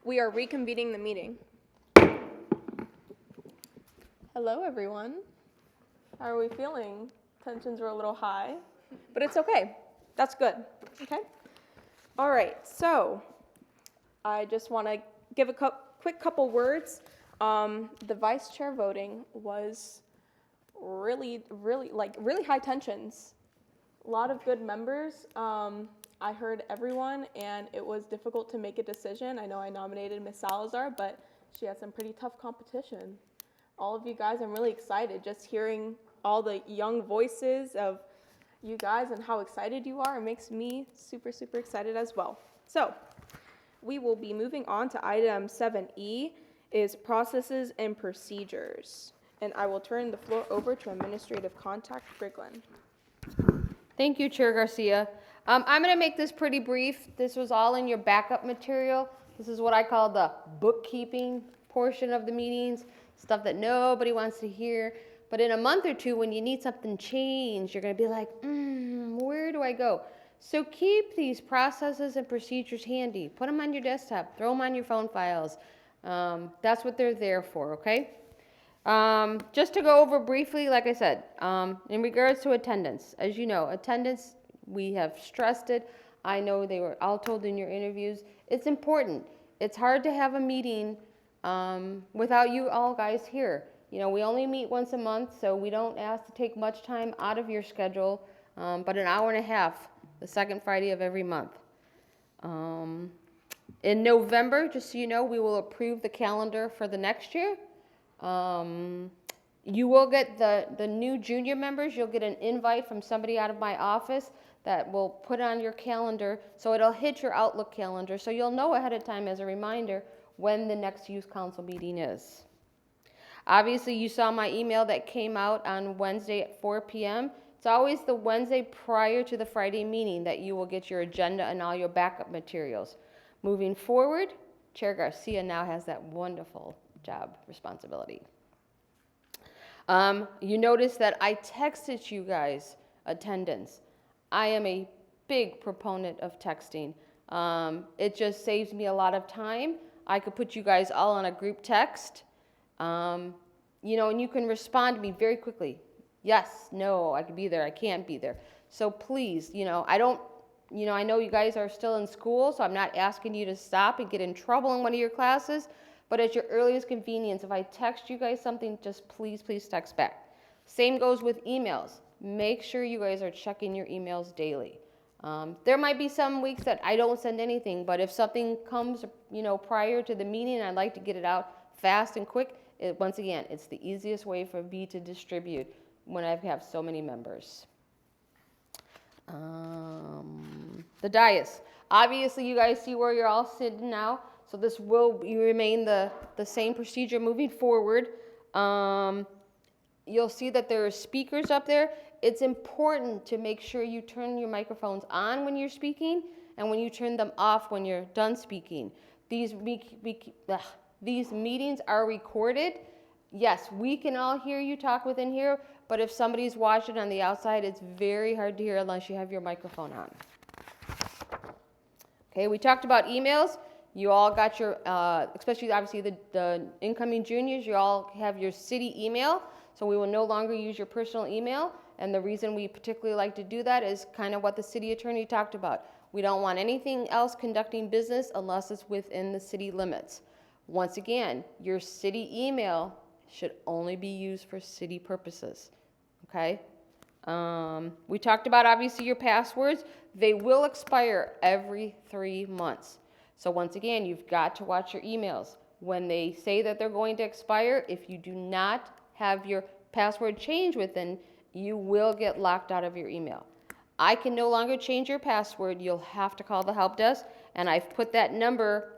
We are reconvening the meeting. Hello, everyone. How are we feeling? Tensions were a little high, but it's okay. That's good. Okay? All right, so I just want to give a quick couple words. The vice chair voting was really high tensions. A lot of good members. I heard everyone, and it was difficult to make a decision. I know I nominated Ms. Salazar, but she had some pretty tough competition. All of you guys, I'm really excited just hearing all the young voices of you guys and how excited you are. It makes me super, super excited as well. So we will be moving on to item 7E, is processes and procedures. And I will turn the floor over to Administrative Contact Briglin. Thank you, Chair Garcia. I'm going to make this pretty brief. This was all in your backup material. This is what I call the bookkeeping portion of the meetings, stuff that nobody wants to hear. But in a month or two, when you need something changed, you're going to be like, where do I go? So keep these processes and procedures handy. Put them on your desktop. Throw them on your phone files. That's what they're there for, okay? Just to go over briefly, like I said, in regards to attendance, as you know, attendance, we have stressed it. I know they were all told in your interviews. It's important. It's hard to have a meeting without you all guys here. You know, we only meet once a month, so we don't ask to take much time out of your schedule, but an hour and a half, the second Friday of every month. In November, just so you know, we will approve the calendar for the next year. You will get the new junior members, you'll get an invite from somebody out of my office that will put on your calendar, so it'll hit your Outlook calendar, so you'll know ahead of time as a reminder when the next youth council meeting is. Obviously, you saw my email that came out on Wednesday at 4 p.m. It's always the Wednesday prior to the Friday meeting that you will get your agenda and all your backup materials. Moving forward, Chair Garcia now has that wonderful job responsibility. You notice that I texted you guys attendance. I am a big proponent of texting. It just saves me a lot of time. I could put you guys all on a group text, you know, and you can respond to me very quickly. Yes, no, I can be there, I can't be there. So please, you know, I know you guys are still in school, so I'm not asking you to stop and get in trouble in one of your classes, but at your earliest convenience, if I text you guys something, just please text back. Same goes with emails. Make sure you guys are checking your emails daily. There might be some weeks that I don't send anything, but if something comes, you know, prior to the meeting and I'd like to get it out fast and quick, once again, it's the easiest way for me to distribute when I have so many members. The dais. Obviously, you guys see where you're all sitting now, so this will remain the same procedure moving forward. You'll see that there are speakers up there. It's important to make sure you turn your microphones on when you're speaking and when you turn them off when you're done speaking. These meetings are recorded. Yes, we can all hear you talk within here, but if somebody's watching on the outside, it's very hard to hear unless you have your microphone on. Okay, we talked about emails. You all got your, especially obviously the incoming juniors, you all have your city email, so we will no longer use your personal email. And the reason we particularly like to do that is kind of what the city attorney talked about. We don't want anything else conducting business unless it's within the city limits. Once again, your city email should only be used for city purposes, okay? We talked about obviously your passwords. They will expire every 3 months. So once again, you've got to watch your emails. When they say that they're going to expire, if you do not have your password changed within, you will get locked out of your email. I can no longer change your password. You'll have to call the help desk, and I've put that number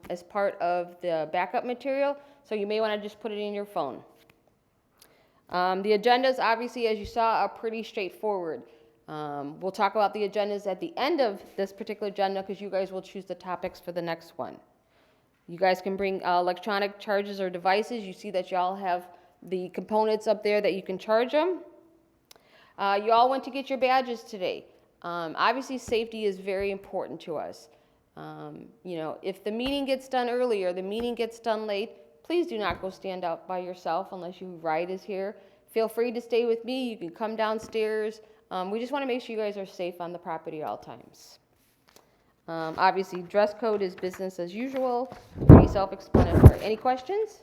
as part of the backup material, so you may want to just put it in your phone. The agendas, obviously, as you saw, are pretty straightforward. We'll talk about the agendas at the end of this particular agenda because you guys will choose the topics for the next one. You guys can bring electronic charges or devices. You see that you all have the components up there that you can charge them. You all went to get your badges today. Obviously, safety is very important to us. You know, if the meeting gets done early or the meeting gets done late, please do not go stand out by yourself unless your ride is here. Feel free to stay with me. You can come downstairs. We just want to make sure you guys are safe on the property at all times. Obviously, dress code is business as usual, pretty self-explanatory. Any questions?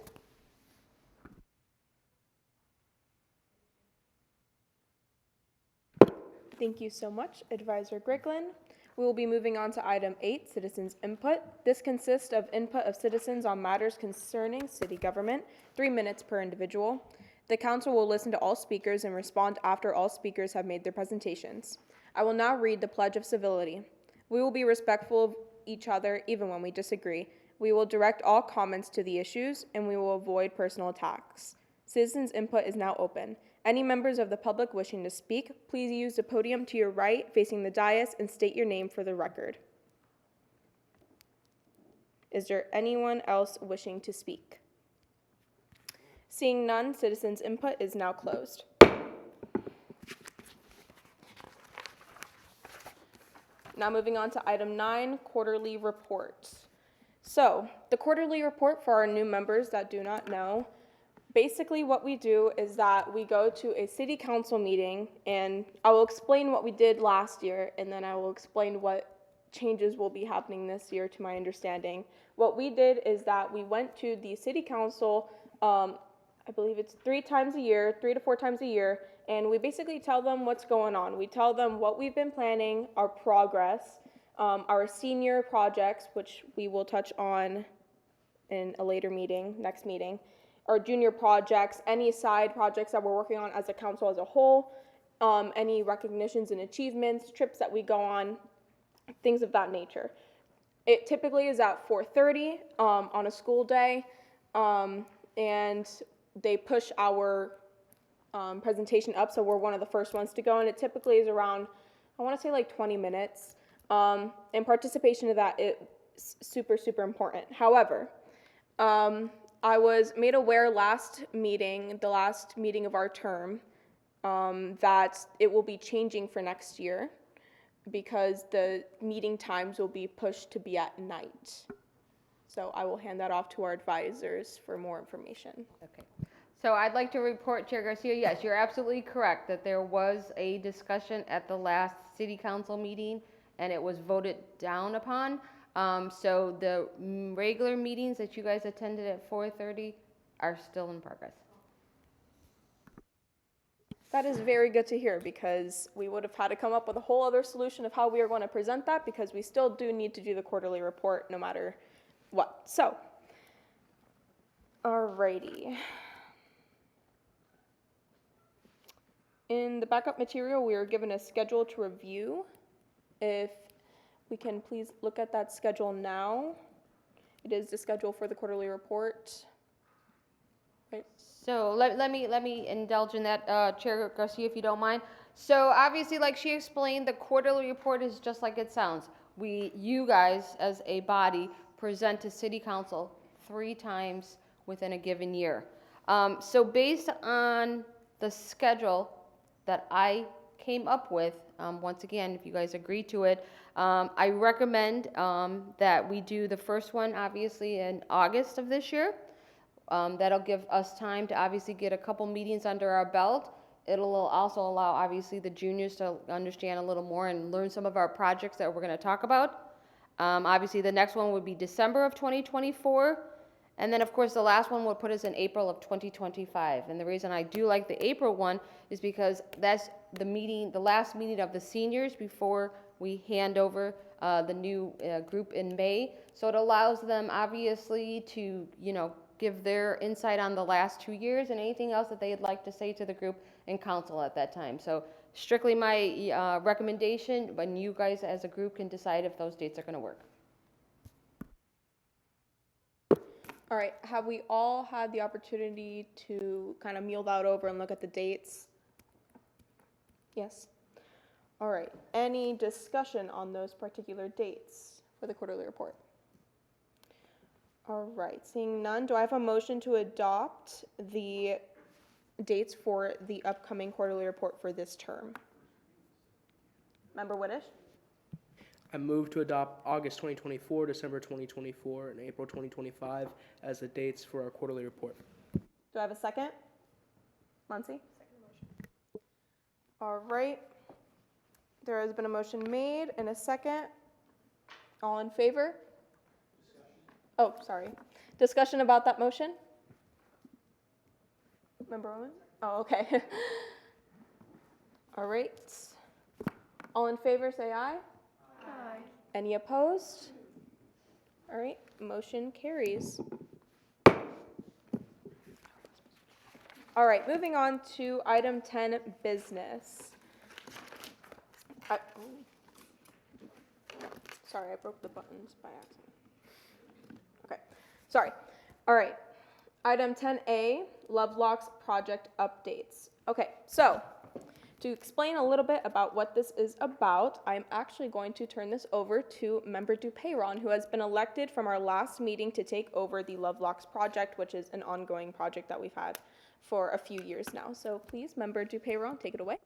Thank you so much, Advisor Griglin. We will be moving on to item 8, citizens input. This consists of input of citizens on matters concerning city government, 3 minutes per individual. The council will listen to all speakers and respond after all speakers have made their presentations. I will now read the Pledge of Civility. We will be respectful of each other even when we disagree. We will direct all comments to the issues, and we will avoid personal attacks. Citizens input is now open. Any members of the public wishing to speak, please use the podium to your right facing the dais and state your name for the record. Is there anyone else wishing to speak? Seeing none, citizens input is now closed. Now moving on to item 9, quarterly reports. So the quarterly report, for our new members that do not know, basically what we do is that we go to a city council meeting, and I will explain what we did last year, and then I will explain what changes will be happening this year to my understanding. What we did is that we went to the city council, I believe it's 3 to 4 times a year, and we basically tell them what's going on. We tell them what we've been planning, our progress, our senior projects, which we will touch on in a later meeting, next meeting, our junior projects, any side projects that we're working on as a council as a whole, any recognitions and achievements, trips that we go on, things of that nature. It typically is at 4:30 on a school day, and they push our presentation up, so we're one of the first ones to go, and it typically is around, I want to say like 20 minutes, and participation of that is super, super important. However, I was made aware the last meeting of our term, that it will be changing for next year because the meeting times will be pushed to be at night. So I will hand that off to our advisors for more information. Okay. So I'd like to report, Chair Garcia, yes, you're absolutely correct that there was a discussion at the last city council meeting and it was voted down upon. So the regular meetings that you guys attended at 4:30 are still in progress. That is very good to hear, because we would have had to come up with a whole other solution of how we are going to present that, because we still do need to do the quarterly report no matter what. So, alrighty. In the backup material, we are given a schedule to review. If we can please look at that schedule now. It is the schedule for the quarterly report. Right. So let me indulge in that, Chair Garcia, if you don't mind. So obviously, like she explained, the quarterly report is just like it sounds. You guys, as a body, present to City Council 3 times within a given year. So based on the schedule that I came up with, once again, if you guys agree to it, I recommend that we do the first one, obviously, in August of this year. That'll give us time to obviously get a couple meetings under our belt. It'll also allow, obviously, the juniors to understand a little more and learn some of our projects that we're going to talk about. Obviously, the next one would be December of 2024. And then, of course, the last one would put us in April of 2025. And the reason I do like the April one is because that's the last meeting of the seniors before we hand over the new group in May. So it allows them, obviously, to, give their insight on the last 2 years and anything else that they'd like to say to the group and council at that time. So strictly my recommendation, when you guys as a group can decide if those dates are going to work. All right, have we all had the opportunity to kind of mull that over and look at the dates? Yes? All right, any discussion on those particular dates for the quarterly report? All right, seeing none, do I have a motion to adopt the dates for the upcoming quarterly report for this term? Member Whittish? I move to adopt August 2024, December 2024, and April 2025 as the dates for our quarterly report. Do I have a second? Muncy? All right. There has been a motion made and a second. All in favor? Oh, sorry. Discussion about that motion? Member Owen? Oh, okay. All right. All in favor, say aye. Aye. Any opposed? All right, motion carries. All right, moving on to item 10, business. Sorry, I broke the buttons by accident. Okay, sorry. All right, item 10A, Lovelocks project updates. Okay, so to explain a little bit about what this is about, I'm actually going to turn this over to Member Dupeyron, who has been elected from our last meeting to take over the Lovelocks project, which is an ongoing project that we've had for a few years now. So please, Member Dupeyron, take it away.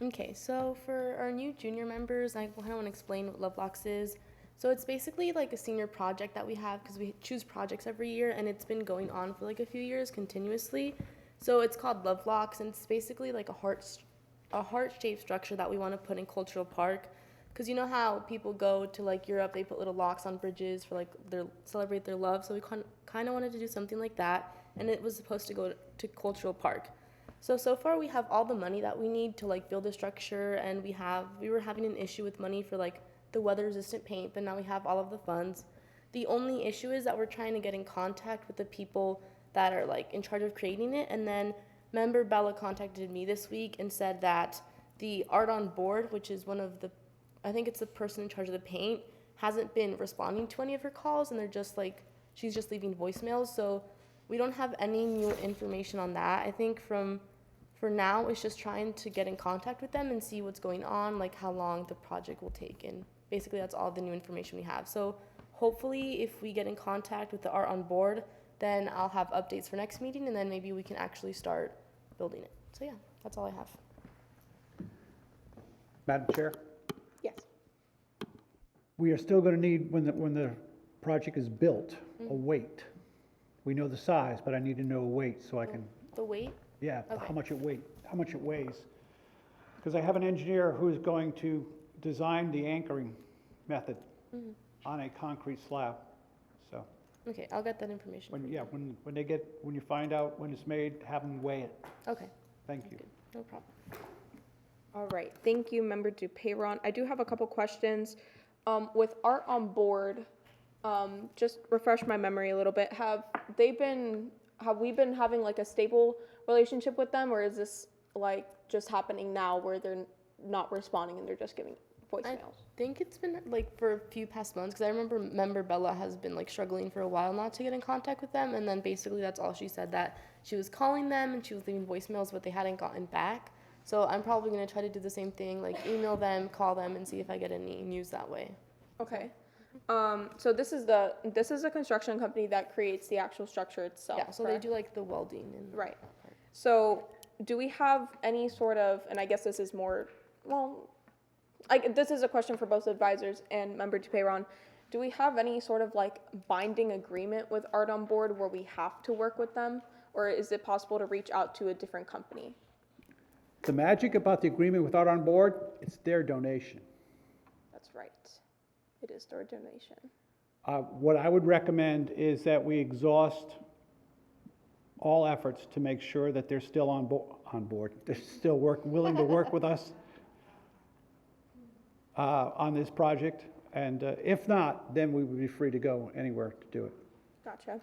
Okay, so for our new junior members, I kind of want to explain what Lovelocks is. So it's basically like a senior project that we have because we choose projects every year, and it's been going on for like a few years continuously. So it's called Lovelocks, and it's basically like a heart-shaped structure that we want to put in Cultural Park. Because you know how people go to like Europe, they put little locks on bridges for like celebrate their love. So we kind of wanted to do something like that, and it was supposed to go to Cultural Park. So far we have all the money that we need to like build a structure, and we were having an issue with money for like the weather-resistant paint, but now we have all of the funds. The only issue is that we're trying to get in contact with the people that are like in charge of creating it, and then Member Bella contacted me this week and said that the Art on Board, which is I think it's the person in charge of the paint, hasn't been responding to any of her calls, and they're just like, she's just leaving voicemails, so we don't have any new information on that. I think for now, it's just trying to get in contact with them and see what's going on, like how long the project will take, and basically that's all the new information we have. So hopefully if we get in contact with the Art on Board, then I'll have updates for next meeting, and then maybe we can actually start building it. So yeah, that's all I have. Madam Chair, Yes. we are still going to need, when the project is built, a weight. We know the size, but I need to know a weight so I can, The weight? yeah, Okay. how much it weighs. Because I have an engineer who is going to design the anchoring method on a concrete slab. So Okay, I'll get that information. when you find out when it's made, have them weigh it. Okay, Thank you. no problem. All right, thank you, Member Dupeyron. I do have a couple questions. With Art on Board, just refresh my memory a little bit. Have we been having like a stable relationship with them, or is this like just happening now where they're not responding and they're just giving voicemails? I think it's been like for a few past months, because I remember Member Bella has been like struggling for a while not to get in contact with them, and then basically that's all she said, that she was calling them and she was leaving voicemails, but they hadn't gotten back. So I'm probably going to try to do the same thing, like email them, call them, and see if I get any news that way. Okay. So this is a construction company that creates the actual structure itself. Yeah, so correct? they do like the welding and Right. So do we have any sort of, and I guess this is more, well, this is a question for both advisors and Member Dupeyron. Do we have any sort of like binding agreement with Art on Board where we have to work with them, or is it possible to reach out to a different company? The magic about the agreement with Art on Board, it's their donation. That's right. It is their donation. What I would recommend is that we exhaust all efforts to make sure that they're still on board. They're still willing to work with us on this project. And if not, then we would be free to go anywhere to do it. Gotcha.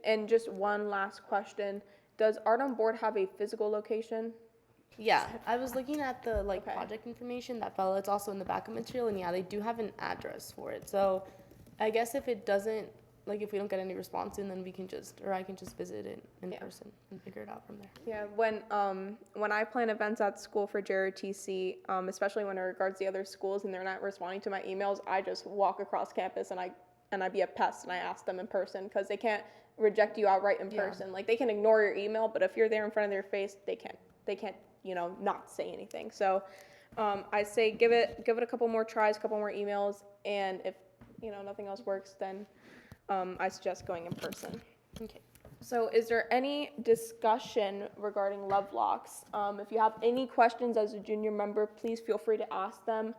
And just one last question. Does Art on Board have a physical location? Yeah, I was looking at the Okay. project information that fell. It's also in the backup material, and yeah, they do have an address for it. So I guess if it doesn't, like if we don't get any response in, then I can just visit it in person and figure it out from there. Yeah, when I plan events at school for JROTC, especially when it regards the other schools and they're not responding to my emails, I just walk across campus and I be a pest and I ask them in person, because they can't reject you outright in person. Like they can ignore your email, but if you're there in front of their face, they can't not say anything. So I say give it a couple more tries, a couple more emails, and if nothing else works, then I suggest going in person. Okay. So is there any discussion regarding Lovelocks? If you have any questions as a junior member, please feel free to ask them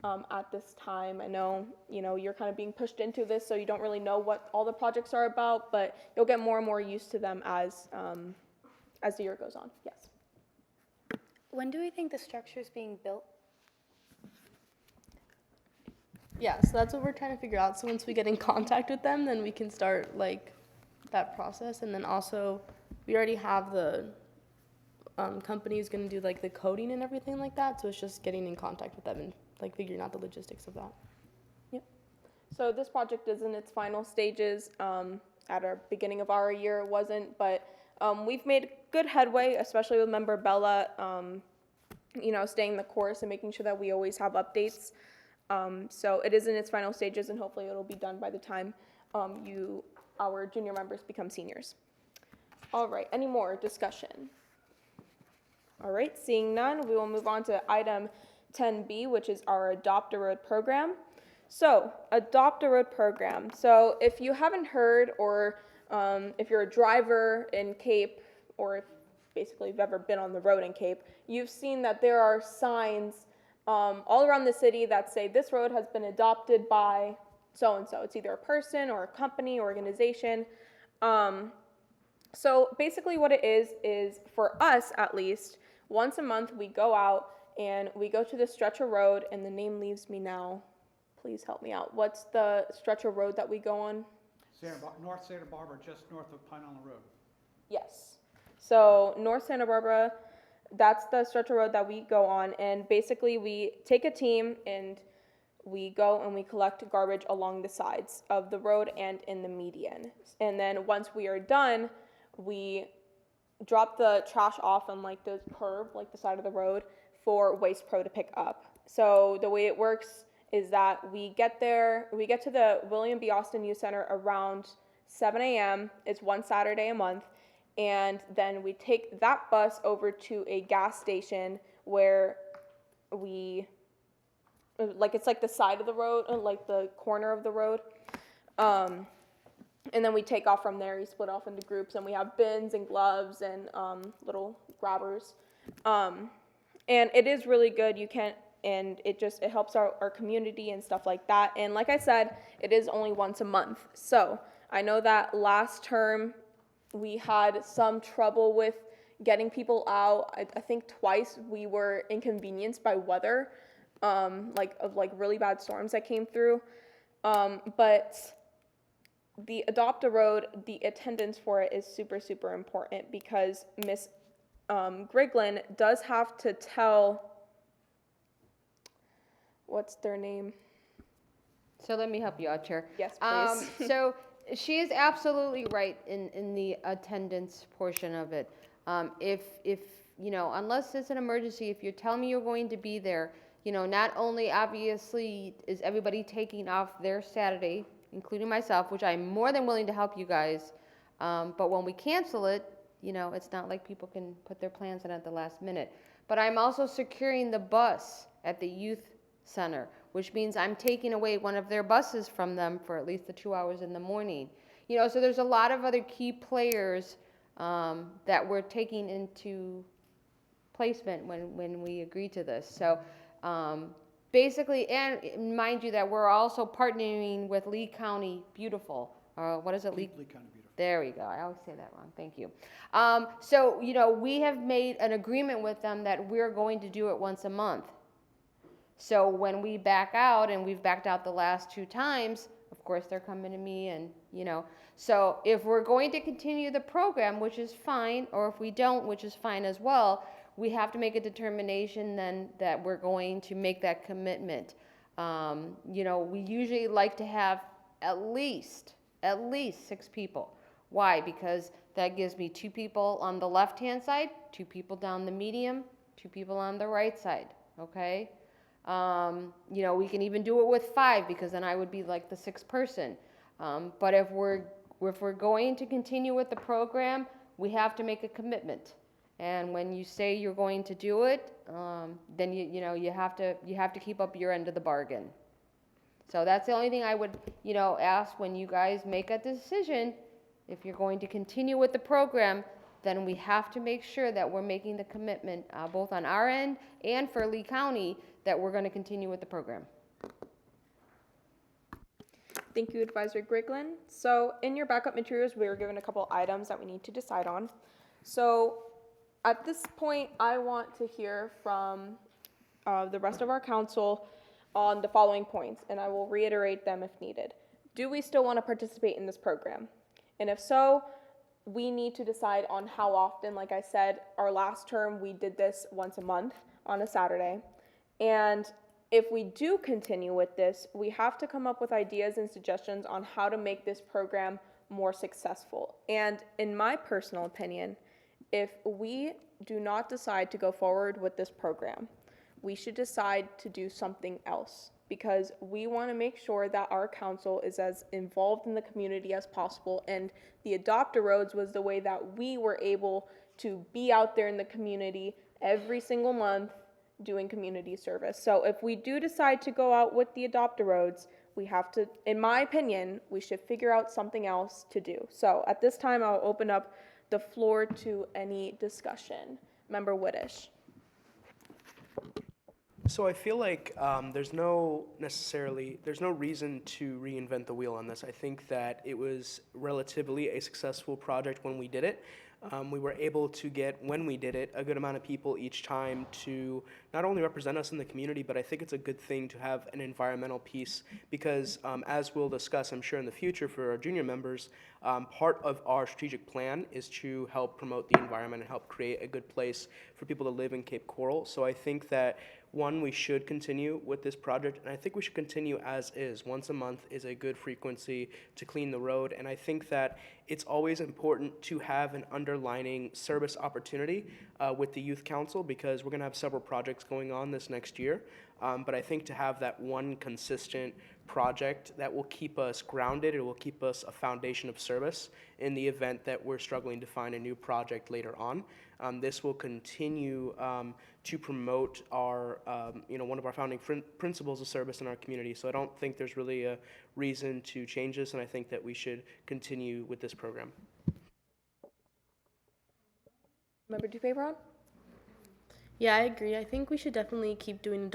at this time. I know, you're kind of being pushed into this, so you don't really know what all the projects are about, but you'll get more and more used to them as the year goes on. Yes. When do we think the structure is being built? Yeah, so that's what we're trying to figure out. So once we get in contact with them, then we can start like that process. And then also, we already have the company is going to do like the coding and everything like that. So it's just getting in contact with them and like figuring out the logistics of that. Yep. So this project is in its final stages. At our beginning of our year, it wasn't, but we've made good headway, especially with member Bella, staying the course and making sure that we always have updates. So it is in its final stages, and hopefully it'll be done by the time our junior members become seniors. All right, any more discussion? All right, seeing none, we will move on to item 10B, which is our Adopt a Road program. So, Adopt a Road program. So, if you haven't heard, or if you're a driver in Cape, or if basically you've ever been on the road in Cape, you've seen that there are signs all around the city that say this road has been adopted by so-and-so. It's either a person or a company, organization. So basically what it is for us at least, once a month we go out and we go to the stretch of road, and the name leaves me now. Please help me out. What's the stretch of road that we go on? North Santa Barbara, just north of Pine Island Road. Yes. So North Santa Barbara, that's the stretch of road that we go on, and basically we take a team and we go and we collect garbage along the sides of the road and in the median. And then once we are done, we drop the trash off on like the curb, like the side of the road, for Waste Pro to pick up. So the way it works is that we get to the William B. Austin Youth Center around 7 a.m. It's one Saturday a month. And then we take that bus over to a gas station where it's like the side of the road, like the corner of the road. And then we take off from there. We split off into groups, and we have bins and gloves and little grabbers. And it is really good. And it helps our community and stuff like that. And like I said, it is only once a month. So I know that last term we had some trouble with getting people out. I think twice we were inconvenienced by weather, of really bad storms that came through. But the Adopt a Road, the attendance for it is super, super important, because Miss Griglin does have to tell, what's their name? So let me help you out, Chair. Yes, please. So she is absolutely right in the attendance portion of it. If unless it's an emergency, if you're telling me you're going to be there, not only obviously is everybody taking off their Saturday, including myself, which I'm more than willing to help you guys, but when we cancel it, it's not like people can put their plans in at the last minute. But I'm also securing the bus at the youth center, which means I'm taking away one of their buses from them for at least the 2 hours in the morning. So there's a lot of other key players that we're taking into placement when we agree to this. So basically, and mind you that we're also partnering with Lee County Beautiful. What is it? Lee County Beautiful. There we go. I always say that wrong. Thank you. So, we have made an agreement with them that we're going to do it once a month. So when we back out, and we've backed out the last 2 times, of course they're coming to me, and so if we're going to continue the program, which is fine, or if we don't, which is fine as well, we have to make a determination then that we're going to make that commitment. We usually like to have at least 6 people. Why? Because that gives me 2 people on the left-hand side, 2 people down the medium, 2 people on the right side, okay? We can even do it with 5, because then I would be like the 6th person. But if we're going to continue with the program, we have to make a commitment. And when you say you're going to do it, then you have to keep up your end of the bargain. So that's the only thing I would, ask when you guys make a decision. If you're going to continue with the program, then we have to make sure that we're making the commitment, both on our end and for Lee County, that we're going to continue with the program. Thank you, Advisor Griglin. So in your backup materials, we were given a couple items that we need to decide on. So at this point, I want to hear from the rest of our council on the following points, and I will reiterate them if needed. Do we still want to participate in this program? And if so, we need to decide on how often. Like I said, our last term, we did this once a month on a Saturday. And if we do continue with this, we have to come up with ideas and suggestions on how to make this program more successful. And in my personal opinion, if we do not decide to go forward with this program, we should decide to do something else, because we want to make sure that our council is as involved in the community as possible. And the Adopt-A-Roads was the way that we were able to be out there in the community every single month doing community service. So if we do decide to go out with the Adopt-A-Roads, we have to, in my opinion, we should figure out something else to do. So at this time, I'll open up the floor to any discussion. Member Whittish. So I feel like there's no reason to reinvent the wheel on this. I think that it was relatively a successful project when we did it. We were able to get, when we did it, a good amount of people each time to not only represent us in the community, but I think it's a good thing to have an environmental piece because, as we'll discuss, I'm sure in the future for our junior members, part of our strategic plan is to help promote the environment and help create a good place for people to live in Cape Coral. So I think that one, we should continue with this project, and I think we should continue as is. Once a month is a good frequency to clean the road, and I think that it's always important to have an underlining service opportunity with the Youth Council because we're going to have several projects going on this next year. But I think to have that one consistent project that will keep us grounded, it will keep us a foundation of service in the event that we're struggling to find a new project later on. This will continue to promote our, one of our founding principles of service in our community. So I don't think there's really a reason to change this, and I think that we should continue with this program. Member Dupé-Brown? Yeah, I agree. I think we should definitely keep doing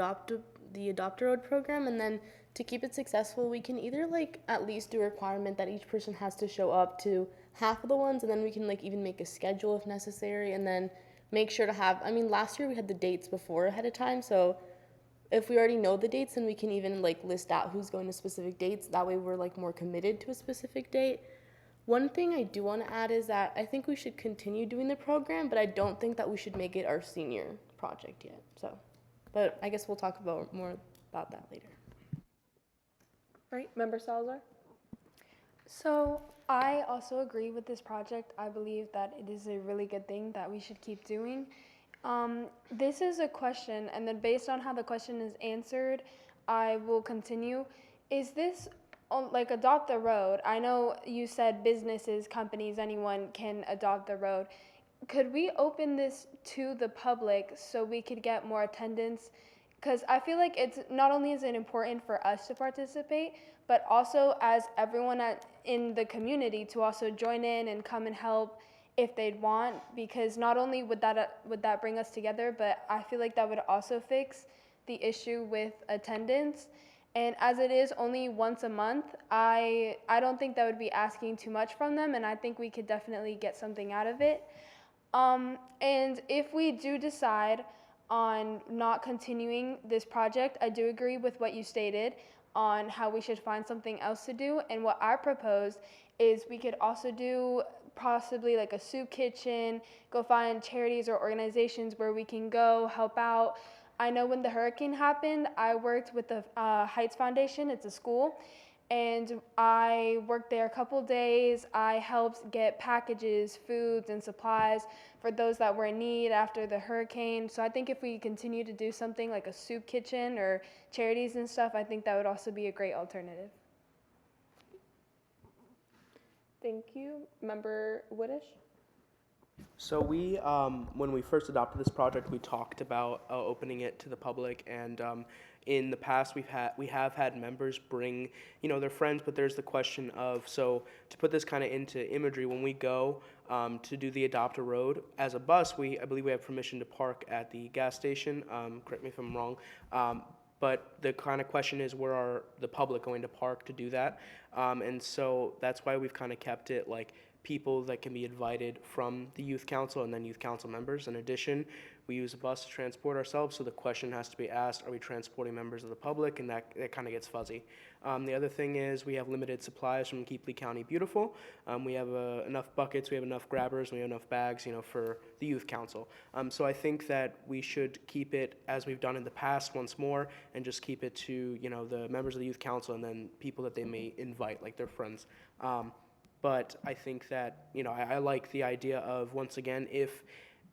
the Adopt-A-Road program, and then to keep it successful, we can either at least do a requirement that each person has to show up to half of the ones, and then we can even make a schedule if necessary, and then make sure to have, last year we had the dates before ahead of time, so if we already know the dates, then we can even list out who's going to specific dates. That way we're more committed to a specific date. One thing I do want to add is that I think we should continue doing the program, but I don't think that we should make it our senior project yet. So, but I guess we'll talk more about that later. Right, Member Salazar? So I also agree with this project. I believe that it is a really good thing that we should keep doing. This is a question, and then based on how the question is answered, I will continue. Is this Adopt-A-Road? I know you said businesses, companies, anyone can adopt the road. Could we open this to the public so we could get more attendance? Because I feel like it's not only is it important for us to participate, but also as everyone in the community to also join in and come and help if they'd want. Because not only would that bring us together, but I feel like that would also fix the issue with attendance. And as it is only once a month, I don't think that would be asking too much from them, and I think we could definitely get something out of it. And if we do decide on not continuing this project, I do agree with what you stated on how we should find something else to do. And what I propose is we could also do possibly a soup kitchen, go find charities or organizations where we can go help out. I know when the hurricane happened, I worked with the Heights Foundation. It's a school. And I worked there a couple days. I helped get packages, foods, and supplies for those that were in need after the hurricane. So I think if we continue to do something like a soup kitchen or charities and stuff, I think that would also be a great alternative. Thank you. Member Whittish? So we, when we first adopted this project, we talked about opening it to the public, and in the past we have had members bring, you know, their friends, but there's the question of, so to put this kind of into imagery, when we go to do the Adopt a Road as a bus, I believe we have permission to park at the gas station. Correct me if I'm wrong. But the kind of question is, where are the public going to park to do that? And so that's why we've kind of kept it like people that can be invited from the youth council and then youth council members. In addition, we use a bus to transport ourselves, so the question has to be asked, are we transporting members of the public? And that kind of gets fuzzy. The other thing is we have limited supplies from Keep Lee County Beautiful. We have enough buckets, we have enough grabbers, we have enough bags, you know, for the youth council. So I think that we should keep it as we've done in the past once more, and just keep it to, you know, the members of the youth council and then people that they may invite, like their friends. But I think that, you know, I like the idea of, once again, if,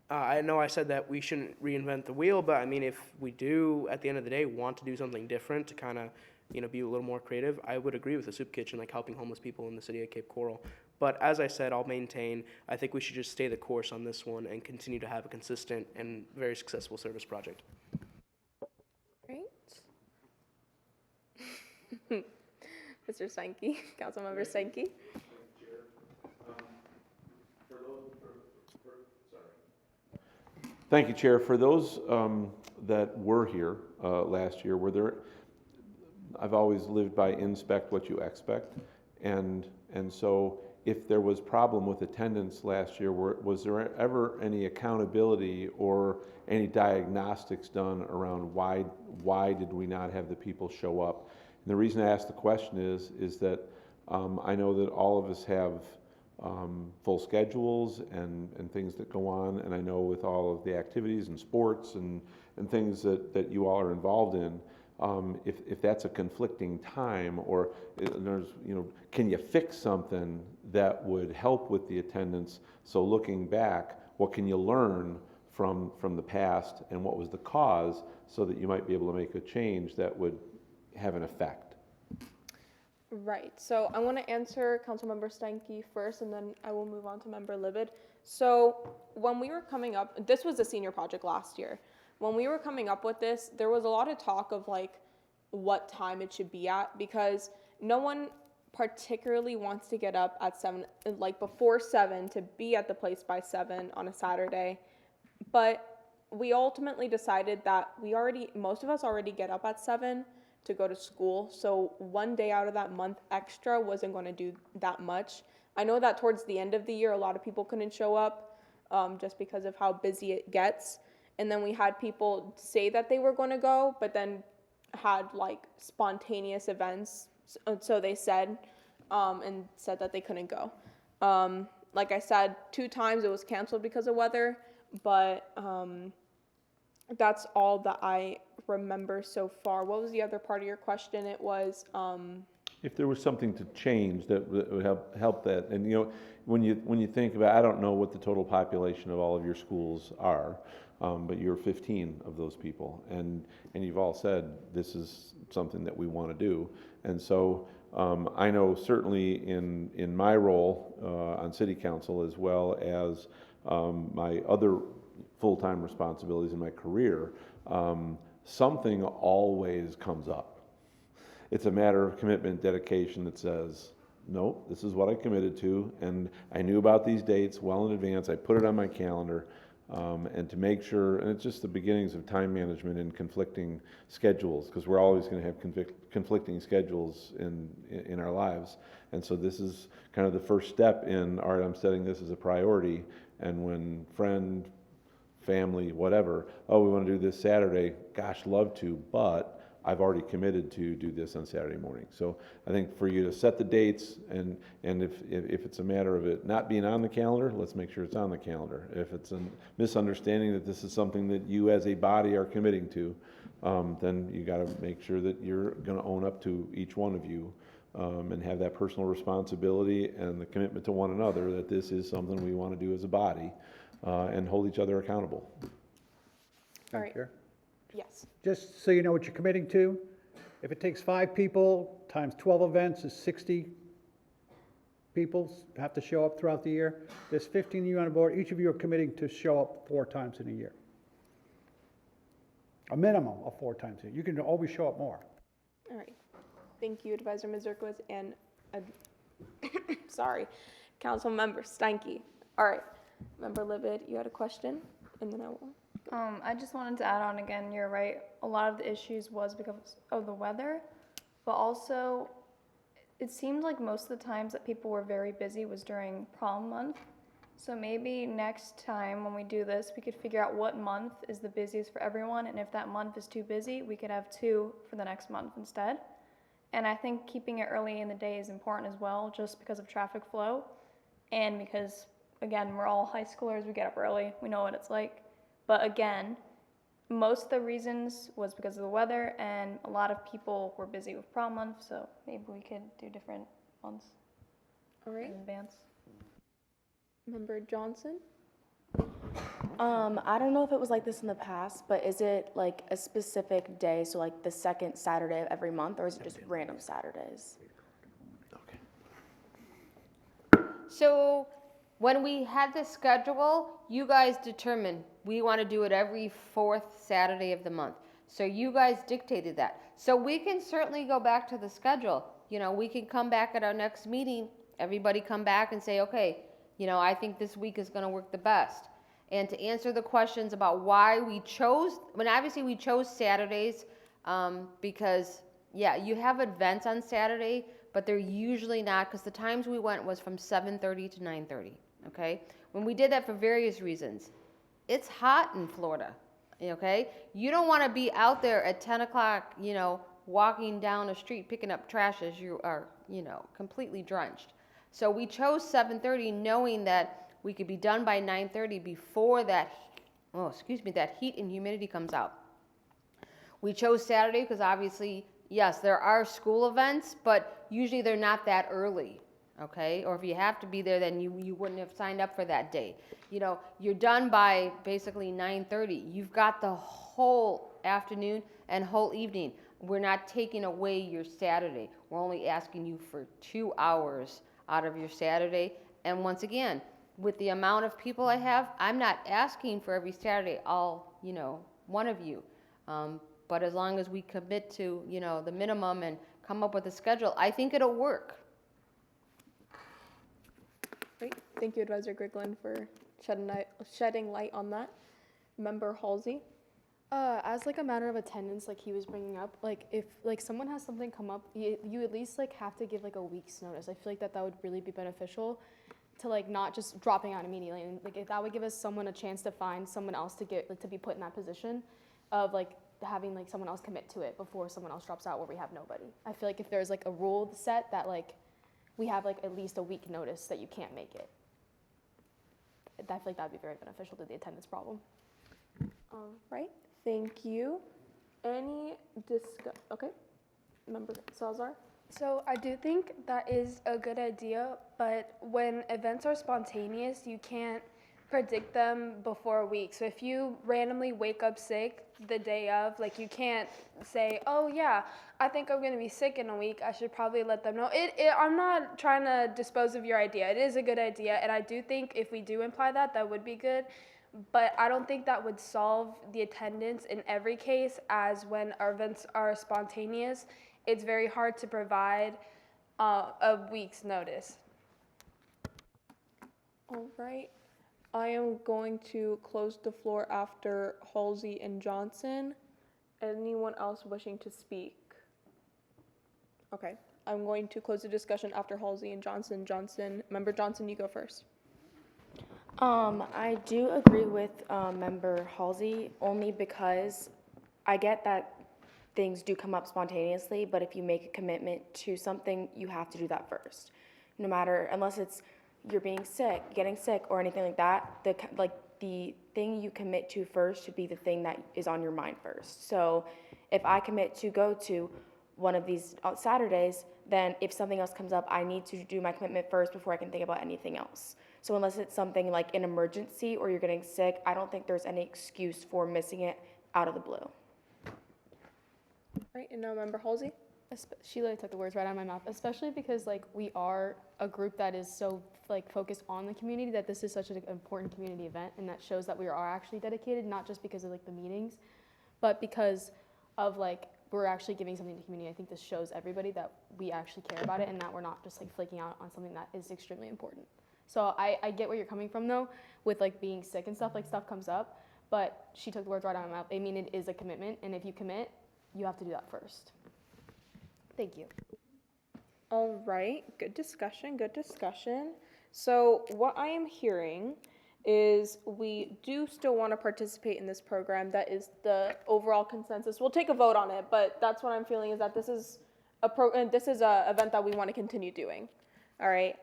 I know I said that we shouldn't reinvent the wheel, but I mean, if we do, at the end of the day, want to do something different to kind of, you know, be a little more creative, I would agree with the soup kitchen, like helping homeless people in the city of Cape Coral. But as I said, I'll maintain, I think we should just stay the course on this one and continue to have a consistent and very successful service project. Great. Mr. Steinke, Councilmember Steinke. Thank you, Chair. For those that were here last year, I've always lived by inspect what you expect, and so if there was problem with attendance last year, was there ever any accountability or any diagnostics done around why did we not have the people show up? And the reason I ask the question is that I know that all of us have full schedules and things that go on, and I know with all of the activities and sports and things that you all are involved in, if that's a conflicting time, or there's, you know, can you fix something that would help with the attendance? So looking back, what can you learn from the past, and what was the cause, so that you might be able to make a change that would have an effect? Right, so I want to answer Councilmember Steinke first, and then I will move on to Member Libid. So when we were coming up, this was a senior project last year. When we were coming up with this, there was a lot of talk of like what time it should be at, because no one particularly wants to get up at 7, like before 7, to be at the place by 7 on a Saturday. But we ultimately decided that most of us already get up at 7 to go to school, so one day out of that month extra wasn't going to do that much. I know that towards the end of the year, a lot of people couldn't show up just because of how busy it gets. And then we had people say that they were going to go, but then had like spontaneous events, so they said, and said that they couldn't go. Like I said, 2 times it was canceled because of weather, but that's all that I remember so far. What was the other part of your question? It was if there was something to change that would help that. And you know, when you think about, I don't know what the total population of all of your schools are, but you're 15 of those people, and you've all said this is something that we want to do. And so I know certainly in my role on City Council, as well as my other full-time responsibilities in my career, something always comes up. It's a matter of commitment, dedication that says, nope, this is what I committed to, and I knew about these dates well in advance. I put it on my calendar, and to make sure, and it's just the beginnings of time management and conflicting schedules, because we're always going to have conflicting schedules in our lives. And so this is kind of the first step in, all right, I'm setting this as a priority, and when friend, family, whatever, oh, we want to do this Saturday, gosh, love to, but I've already committed to do this on Saturday morning. So I think for you to set the dates, and if it's a matter of it not being on the calendar, let's make sure it's on the calendar. If it's a misunderstanding that this is something that you as a body are committing to, then you got to make sure that you're going to own up to each one of you, and have that personal responsibility and the commitment to one another that this is something we want to do as a body, and hold each other accountable. all right. Chair. Yes. Just so you know what you're committing to, if it takes 5 people times 12 events is 60 people have to show up throughout the year. There's 15 of you on the board. Each of you are committing to show up 4 times in a year. A minimum of 4 times a year. You can always show up more. All right. Thank you, Advisor Mazurkowitz and, sorry, Council Member Steinke. All right. Member Libid, you had a question? And then I will. I just wanted to add on again, you're right, a lot of the issues was because of the weather, but also it seemed like most of the times that people were very busy was during prom month. So maybe next time when we do this, we could figure out what month is the busiest for everyone, and if that month is too busy, we could have 2 for the next month instead. And I think keeping it early in the day is important as well, just because of traffic flow, and because, again, we're all high schoolers, we get up early, we know what it's like. But again, most of the reasons was because of the weather, and a lot of people were busy with prom month, so maybe we could do different months All right. in advance. Member Johnson? I don't know if it was like this in the past, but is it like a specific day, so like the second Saturday of every month, or is it just random Saturdays? So when we had this schedule, you guys determined we want to do it every 4th Saturday of the month. So you guys dictated that. So we can certainly go back to the schedule. You know, we can come back at our next meeting, everybody come back and say, okay, you know, I think this week is going to work the best. And to answer the questions about why we chose, obviously we chose Saturdays because, yeah, you have events on Saturday, but they're usually not, because the times we went was from 7:30 to 9:30, okay? When we did that for various reasons. It's hot in Florida, okay? You don't want to be out there at 10 o'clock, you know, walking down a street picking up trash as you are, you know, completely drenched. So we chose 7:30 knowing that we could be done by 9:30 before that, that heat and humidity comes out. We chose Saturday because obviously, yes, there are school events, but usually they're not that early, okay? Or if you have to be there, then you wouldn't have signed up for that day. You know, you're done by basically 9:30. You've got the whole afternoon and whole evening. We're not taking away your Saturday. We're only asking you for 2 hours out of your Saturday. And once again, with the amount of people I have, I'm not asking for every Saturday, all, you know, one of you. But as long as we commit to, you know, the minimum and come up with a schedule, I think it'll work. Great. Thank you, Advisor Griglin, for shedding light on that. Member Halsey? As like a matter of attendance, like he was bringing up, like if like someone has something come up, you at least like have to give like a week's notice. I feel like that would really be beneficial to like not just dropping out immediately, and like if that would give us someone a chance to find someone else to get like, to be put in that position of like having like someone else commit to it before someone else drops out where we have nobody. I feel like if there's like a rule set that like we have like at least a week notice that you can't make it, I feel like that would be very beneficial to the attendance problem. All right. Thank you. Okay. Member Salazar? So I do think that is a good idea, but when events are spontaneous, you can't predict them before a week. So if you randomly wake up sick the day of, like you can't say, oh yeah, I think I'm gonna be sick in a week, I should probably let them know. I'm not trying to dispose of your idea. It is a good idea, and I do think if we do imply that, that would be good. But I don't think that would solve the attendance in every case, as when our events are spontaneous, it's very hard to provide a week's notice. All right. I am going to close the floor after Halsey and Johnson. Anyone else wishing to speak? Okay. I'm going to close the discussion after Halsey and Johnson. Member Johnson, you go first. I do agree with Member Halsey, only because I get that things do come up spontaneously, but if you make a commitment to something, you have to do that first. No matter, unless it's you're being sick, getting sick, or anything like that, the thing you commit to first should be the thing that is on your mind first. So if I commit to go to one of these Saturdays, then if something else comes up, I need to do my commitment first before I can think about anything else. So unless it's something like an emergency or you're getting sick, I don't think there's any excuse for missing it out of the blue. All right, and now Member Halsey. She literally took the words right out of my mouth, especially because like we are a group that is so like focused on the community, that this is such an important community event, and that shows that we are actually dedicated, not just because of like the meetings, but because of like we're actually giving something to the community. I think this shows everybody that we actually care about it and that we're not just like flaking out on something that is extremely important. So I get where you're coming from though, with like being sick and stuff, like stuff comes up, but she took the words right out of my mouth. I mean, it is a commitment, and if you commit, you have to do that first. Thank you. All right, good discussion, good discussion. So what I am hearing is we do still want to participate in this program. That is the overall consensus. We'll take a vote on it, but that's what I'm feeling, is that this is a event that we want to continue doing. All right.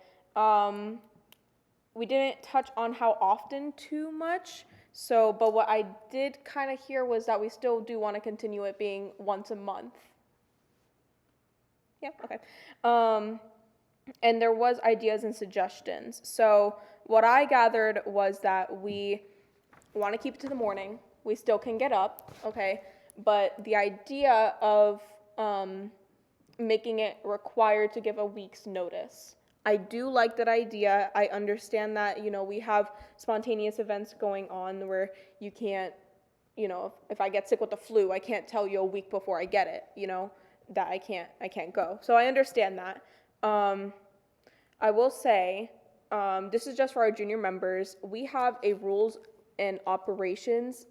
We didn't touch on how often too much. So, but what I did kind of hear was that we still do want to continue it being once a month. Yeah, okay. And there was ideas and suggestions. So what I gathered was that we want to keep it to the morning. We still can get up, okay? But the idea of making it required to give a week's notice. I do like that idea. I understand that, you know, we have spontaneous events going on where you can't, you know, if I get sick with the flu, I can't tell you a week before I get it, you know, that I can't go. So I understand that. I will say, this is just for our junior members. We have a rules and operations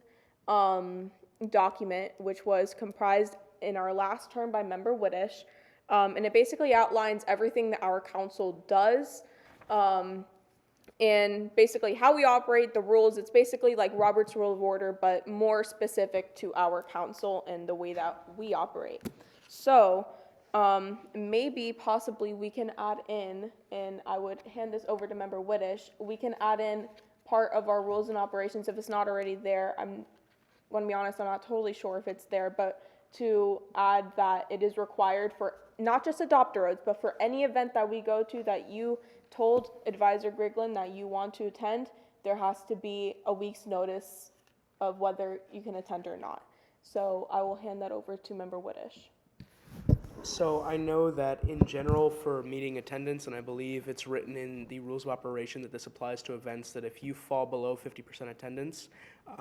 document, which was comprised in our last term by Member Whittish. And it basically outlines everything that our council does, and basically how we operate, the rules. It's basically like Robert's Rule of Order, but more specific to our council and the way that we operate. So maybe possibly we can add in, and I would hand this over to Member Whittish, we can add in part of our rules and operations if it's not already there. I'm going to be honest, I'm not totally sure if it's there, but to add that it is required for not just adopt-a-roads, but for any event that we go to that you told Advisor Griglin that you want to attend, there has to be a week's notice of whether you can attend or not. So I will hand that over to Member Whittish. So I know that in general for meeting attendance, and I believe it's written in the rules of operation that this applies to events, that if you fall below 50% attendance,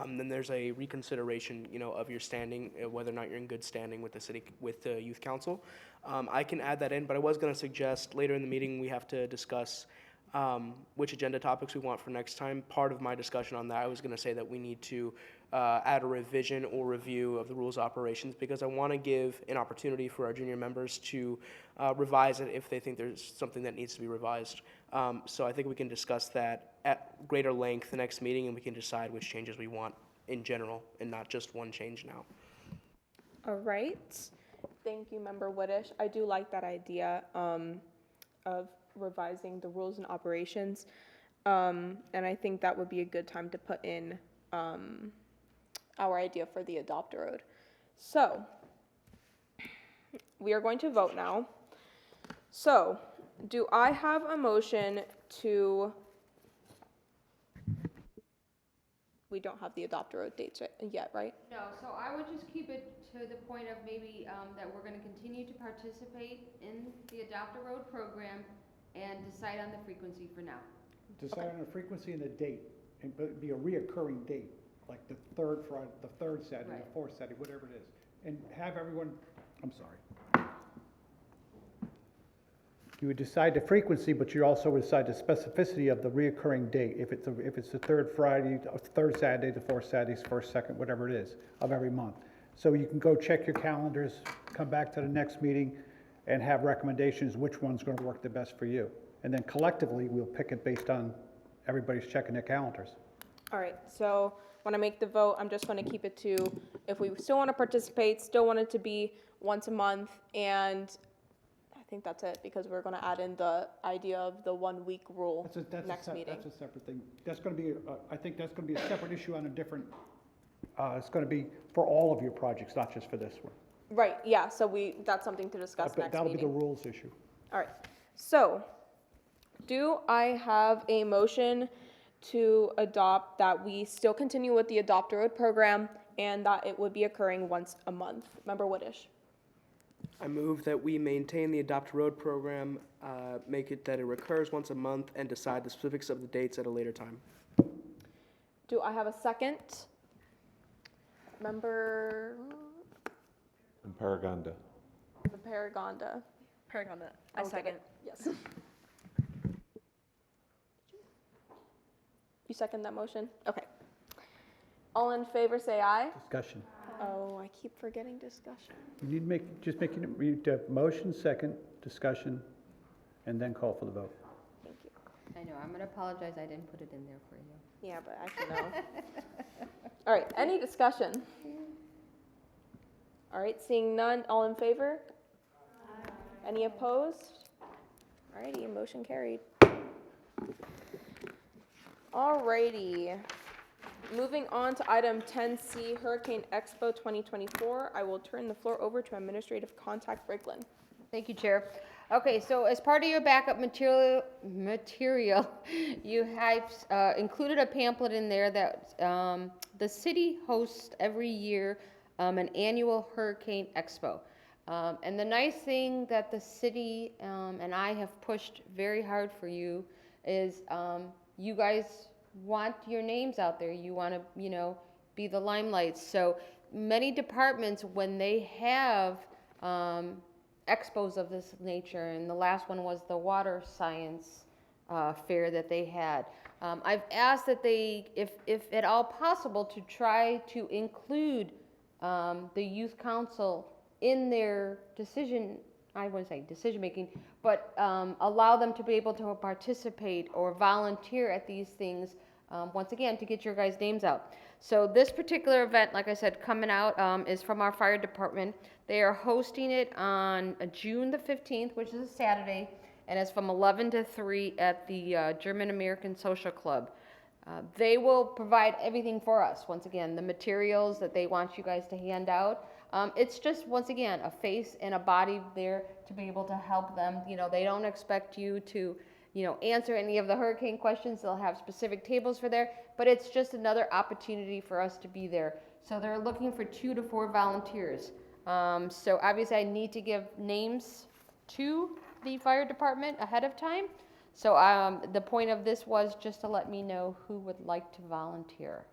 then there's a reconsideration, you know, of your standing, whether or not you're in good standing with the city, with the youth council. I can add that in, but I was going to suggest later in the meeting we have to discuss which agenda topics we want for next time. Part of my discussion on that, I was going to say that we need to add a revision or review of the rules of operations, because I want to give an opportunity for our junior members to revise it if they think there's something that needs to be revised. So I think we can discuss that at greater length the next meeting, and we can decide which changes we want in general and not just one change now. All right. Thank you, Member Whittish. I do like that idea of revising the rules and operations. And I think that would be a good time to put in our idea for the adopt-a-road. So we are going to vote now. So do I have a motion to, we don't have the adopt-a-road dates yet, right? No, so I would just keep it to the point of maybe that we're going to continue to participate in the Adopt-a-Road program and decide on the frequency for now. Decide on the frequency and the date, and but it'd be a reoccurring date, like the third Friday, the third Saturday, Right. the fourth Saturday, whatever it is. And have everyone, I'm sorry. You would decide the frequency, but you also would decide the specificity of the reoccurring date. If it's the third Friday, third Saturday, the fourth Saturday, first, second, whatever it is, of every month. So you can go check your calendars, come back to the next meeting, and have recommendations which one's going to work the best for you. And then collectively, we'll pick it based on everybody's checking their calendars. All right, so when I make the vote, I'm just going to keep it to, if we still want to participate, still want it to be once a month, and I think that's it, because we're going to add in the idea of the 1 week rule next meeting. That's a separate thing. That's going to be, I think that's going to be a separate issue on a different, it's going to be for all of your projects, not just for this one. Right, yeah, so that's something to discuss But next that'll be the meeting. rules issue. All right, so do I have a motion to adopt that we still continue with the Adopt-a-Road program and that it would be occurring once a month? Member Whittish? I move that we maintain the Adopt a Road program, make it that it recurs once a month, and decide the specifics of the dates at a later time. Do I have a second? Member And Paragonda. Paragonda. Paragonda. I second. Yes. You second that motion? Okay. All in favor, say aye. Discussion. Oh, I keep forgetting discussion. You need to you need to have motion, second, discussion, and then call for the vote. Thank you. I know, I'm gonna apologize, I didn't put it in there for you. Yeah, but I should know. All right, any discussion? All right, seeing none, all in favor? Any opposed? All righty, motion carried. All righty. Moving on to item 10C, Hurricane Expo 2024, I will turn the floor over to Administrative Contact Briglin. Thank you, Chair. Okay, so as part of your backup material, you have included a pamphlet in there that the city hosts every year an annual Hurricane Expo. And the nice thing that the city and I have pushed very hard for you is you guys want your names out there. You want to, be the limelight. So many departments, when they have expos of this nature, and the last one was the water science fair that they had. I've asked that they, if at all possible, to try to include the youth council in their decision making, but allow them to be able to participate or volunteer at these things, once again, to get your guys' names out. So this particular event, like I said, coming out is from our fire department. They are hosting it on June the 15th, which is a Saturday, and it's from 11 to 3 at the German American Social Club. They will provide everything for us, once again, the materials that they want you guys to hand out. It's just, once again, a face and a body there to be able to help them. They don't expect you to, answer any of the hurricane questions. They'll have specific tables for there, but it's just another opportunity for us to be there. So they're looking for 2 to 4 volunteers. So obviously I need to give names to the fire department ahead of time. So the point of this was just to let me know who would like to volunteer.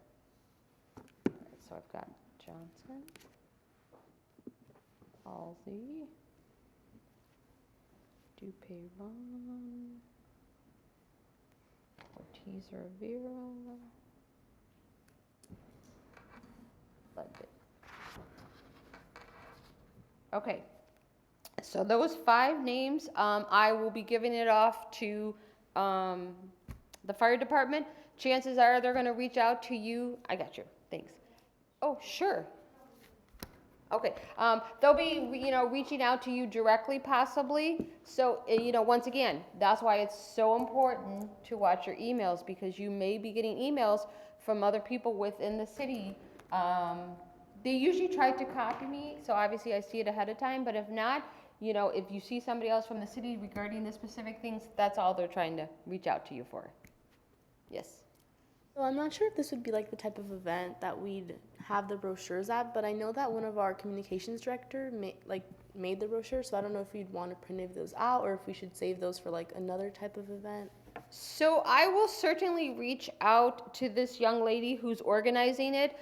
All right, so I've got Johnson, Halsey, Dupeyron, Ortiz Rivera, Ledbetter. Okay, so those 5 names, I will be giving it off to the fire department. Chances are they're going to reach out to you. I got you. Thanks. Oh, sure. Okay. They'll be, reaching out to you directly, possibly. So, once again, that's why it's so important to watch your emails, because you may be getting emails from other people within the city. They usually try to copy me, so obviously I see it ahead of time, but if not, if you see somebody else from the city regarding the specific things, that's all they're trying to reach out to you for. Yes. So I'm not sure if this would be like the type of event that we'd have the brochures at, but I know that one of our communications director made the brochure, so I don't know if we'd want to print those out or if we should save those for like another type of event. So I will certainly reach out to this young lady who's organizing it.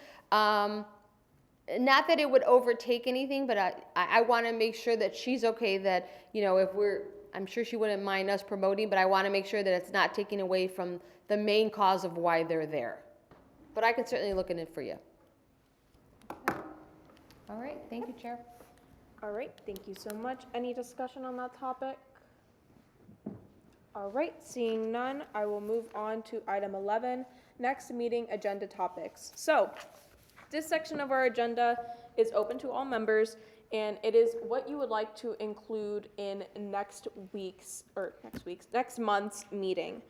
Not that it would overtake anything, but I want to make sure that she's okay, that, I'm sure she wouldn't mind us promoting, but I want to make sure that it's not taking away from the main cause of why they're there. But I can certainly look at it for you. All right, thank you, Chair. All right, thank you so much. Any discussion on that topic? All right, seeing none, I will move on to item 11, next meeting agenda topics. So, this section of our agenda is open to all members, and it is what you would like to include in next month's meeting.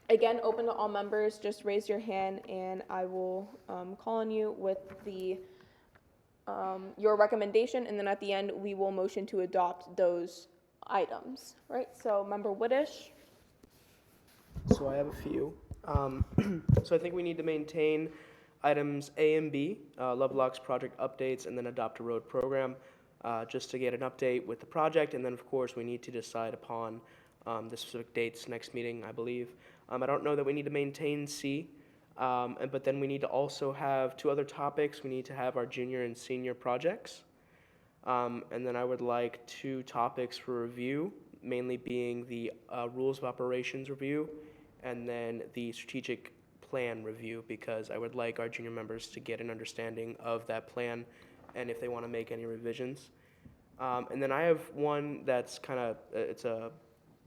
Again, open to all members, just raise your hand and I will call on you with your recommendation, and then at the end we will motion to adopt those items, right? So Member Woodish. So I have a few. So I think we need to maintain items A and B, Lovelock's project updates, and then Adopt a Road program. just to get an update with the project. And then, of course, we need to decide upon the specific dates next meeting, I believe. I don't know that we need to maintain C, but then we need to also have 2 other topics. We need to have our junior and senior projects. And then I would like 2 topics for review, mainly being the rules of operations review and then the strategic plan review, because I would like our junior members to get an understanding of that plan and if they want to make any revisions. And then I have one that's kind of,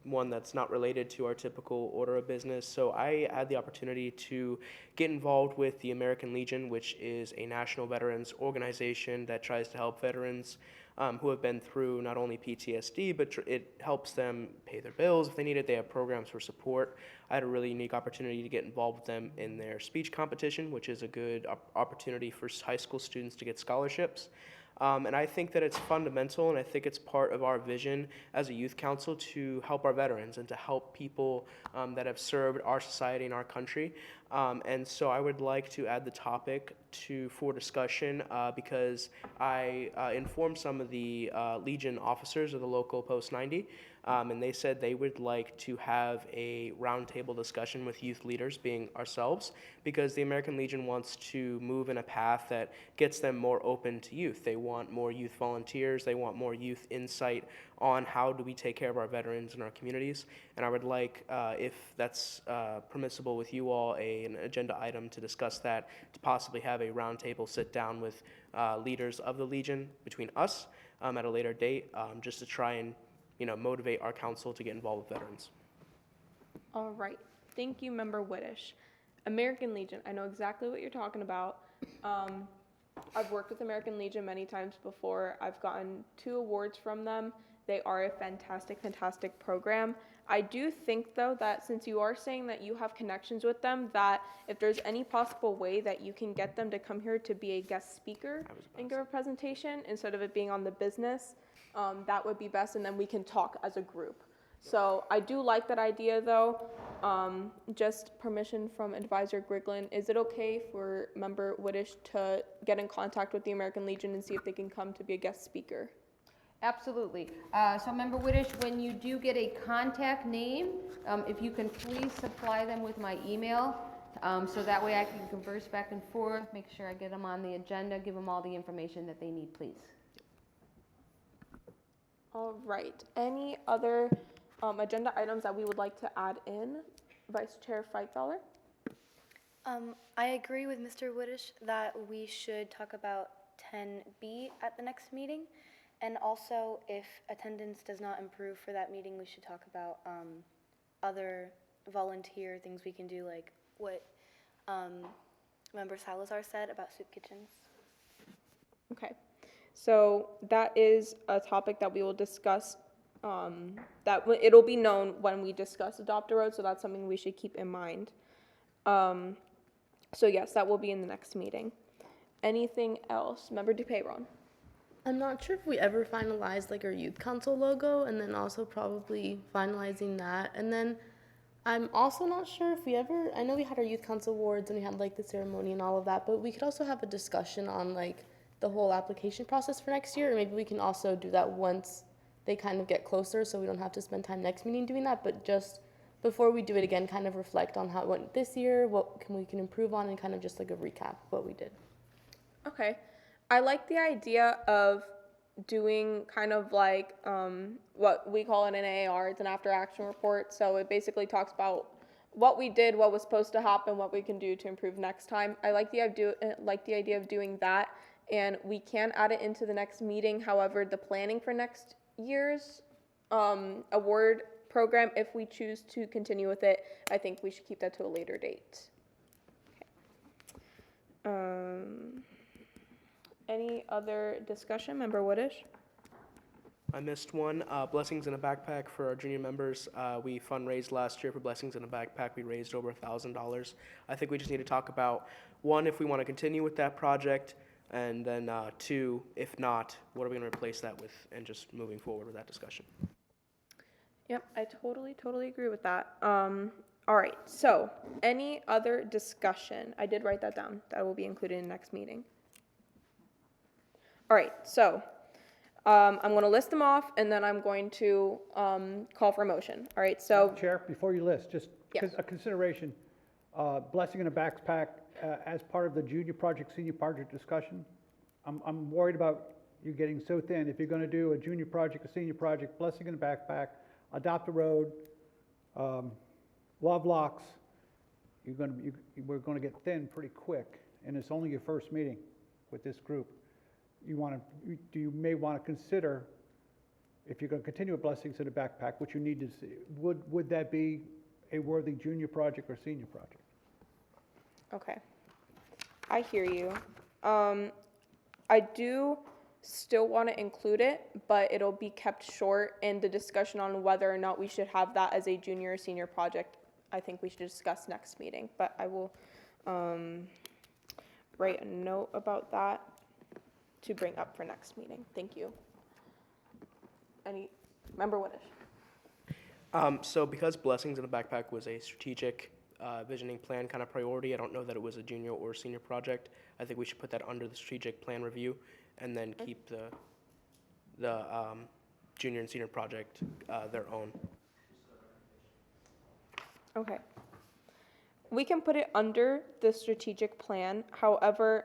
one that's not related to our typical order of business. So I had the opportunity to get involved with the American Legion, which is a national veterans organization that tries to help veterans who have been through not only PTSD, but it helps them pay their bills if they need it. They have programs for support. I had a really unique opportunity to get involved with them in their speech competition, which is a good opportunity for high school students to get scholarships. And I think that it's fundamental, and I think it's part of our vision as a youth council to help our veterans and to help people that have served our society and our country. And so I would like to add the topic for discussion because I informed some of the Legion officers of the local Post 90, and they said they would like to have a roundtable discussion with youth leaders, being ourselves, because the American Legion wants to move in a path that gets them more open to youth. They want more youth volunteers. They want more youth insight on how do we take care of our veterans in our communities. And I would like, if that's permissible with you all, an agenda item to discuss that, to possibly have a roundtable sit down with leaders of the Legion between us at a later date, just to try and motivate our council to get involved with veterans. All right. Thank you, Member Whittish. American Legion, I know exactly what you're talking about. I've worked with American Legion many times before. I've gotten 2 awards from them. They are a fantastic, fantastic program. I do think, though, that since you are saying that you have connections with them, that if there's any possible way that you can get them to come here to be a guest speaker and give a presentation instead of it being on the business, that would be best, and then we can talk as a group. So I do like that idea, though. Just permission from Advisor Griglin. Is it okay for Member Whittish to get in contact with the American Legion and see if they can come to be a guest speaker? Absolutely. So Member Whittish, when you do get a contact name, if you can please supply them with my email, so that way I can converse back and forth, make sure I get them on the agenda, give them all the information that they need, please. All right. Any other agenda items that we would like to add in? Vice Chair Feichthaler? I agree with Mr. Whittish that we should talk about 10B at the next meeting. And also, if attendance does not improve for that meeting, we should talk about other volunteer things we can do, like what Member Salazar said about soup kitchens. Okay. So that is a topic that we will discuss, it'll be known when we discuss Adopt a Road, so that's something we should keep in mind. So yes, that will be in the next meeting. Anything else? Member DePeyron? I'm not sure if we ever finalized like our youth council logo, and then also probably finalizing that. And then I'm also not sure if we ever, I know we had our youth council awards and we had like the ceremony and all of that, but we could also have a discussion on like the whole application process for next year, or maybe we can also do that once they kind of get closer, so we don't have to spend time next meeting doing that, but just before we do it again, kind of reflect on how it went this year, what we can improve on, and kind of just like a recap of what we did. Okay. I like the idea of doing kind of like what we call it an AAR, it's an after action report. So it basically talks about what we did, what was supposed to happen, what we can do to improve next time. I like the idea of doing that, and we can add it into the next meeting. However, the planning for next year's award program, if we choose to continue with it, I think we should keep that to a later date. Okay. Any other discussion? Member Whittish? I missed one. Blessings in a Backpack for our junior members. We fundraised last year for Blessings in a Backpack. We raised over $1,000. I think we just need to talk about, 1, if we want to continue with that project, and then 2, if not, what are we going to replace that with, and just moving forward with that discussion. Yep, I totally agree with that. All right, so any other discussion? I did write that down. That will be included in the next meeting. All right, so I'm going to list them off, and then I'm going to call for a motion. All right, so Chair, before you list, just Yes. a consideration, blessing in a backpack as part of the junior project, senior project discussion. I'm worried about you getting so thin. If you're gonna do a junior project, a senior project, blessing in a backpack, adopt a road, love locks, we're gonna get thin pretty quick, and it's only your first meeting with this group. You may wanna consider, if you're gonna continue with blessings in a backpack, which you need to see, would that be a worthy junior project or senior project? okay, I hear you. I do still want to include it, but it'll be kept short in the discussion on whether or not we should have that as a junior or senior project. I think we should discuss next meeting, but I will write a note about that to bring up for next meeting. Thank you. Member Whitish? So because Blessings in a Backpack was a strategic visioning plan kind of priority, I don't know that it was a junior or senior project. I think we should put that under the strategic plan review and then keep the junior and senior project their own. Okay. We can put it under the strategic plan. However,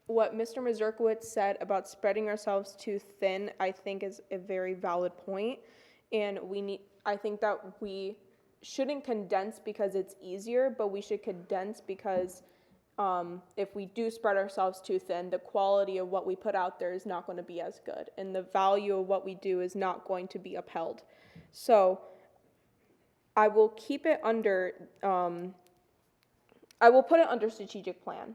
what Mr. Mazurkowitz said about spreading ourselves too thin, I think is a very valid point. And I think that we shouldn't condense because it's easier, but we should condense because if we do spread ourselves too thin, the quality of what we put out there is not going to be as good, and the value of what we do is not going to be upheld. So I will keep it under, I will put it under strategic plan,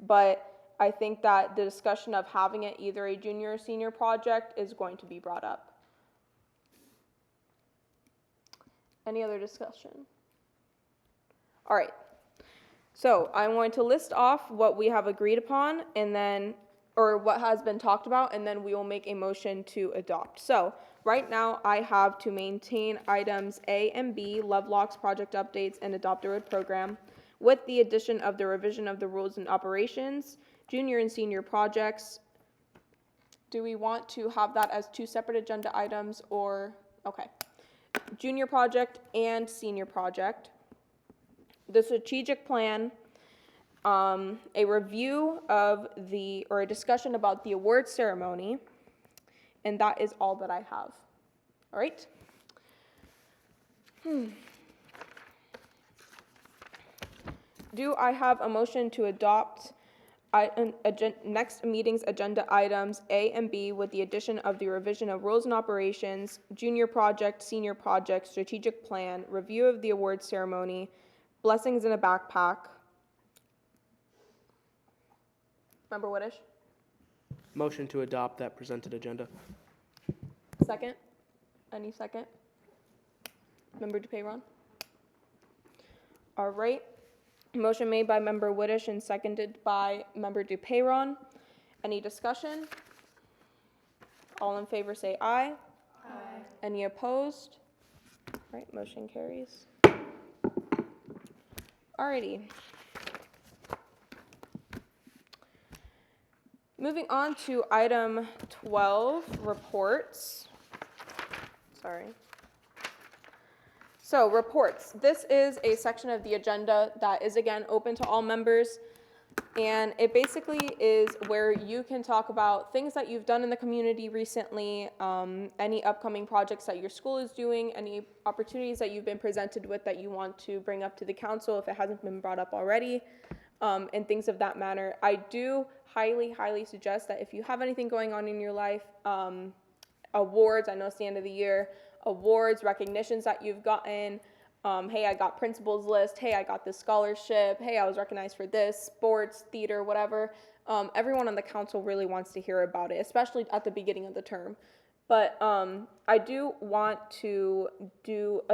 but I think that the discussion of having it either a junior or senior project is going to be brought up. Any other discussion? All right. So I'm going to list off what we have agreed upon and then, or what has been talked about, and then we will make a motion to adopt. So right now I have to maintain items A and B, Lovelocks project updates and adopt a road program, with the addition of the revision of the rules and operations, junior and senior projects. Do we want to have that as two separate agenda items or, okay. Junior project and senior project. The strategic plan, a review of or a discussion about the award ceremony, and that is all that I have. All right? Do I have a motion to adopt next meeting's agenda items A and B with the addition of the revision of rules and operations, junior project, senior project, strategic plan, review of the award ceremony, blessings in a backpack? Member Whitish? Motion to adopt that presented agenda. Second? Any second? Member DePeyron? All right. Motion made by Member Whitish and seconded by Member DePeyron. Any discussion? All in favor say aye. Aye. Any opposed? All right, motion carries. Alrighty. Moving on to item 12, reports. Sorry. So reports. This is a section of the agenda that is again open to all members, and it basically is where you can talk about things that you've done in the community recently, any upcoming projects that your school is doing, any opportunities that you've been presented with that you want to bring up to the council if it hasn't been brought up already, and things of that manner. I do highly suggest that if you have anything going on in your life, awards, I know it's the end of the year, awards, recognitions that you've gotten, hey, I got principal's list, hey, I got this scholarship, hey, I was recognized for this, sports, theater, whatever. Everyone on the council really wants to hear about it, especially at the beginning of the term. But I do want to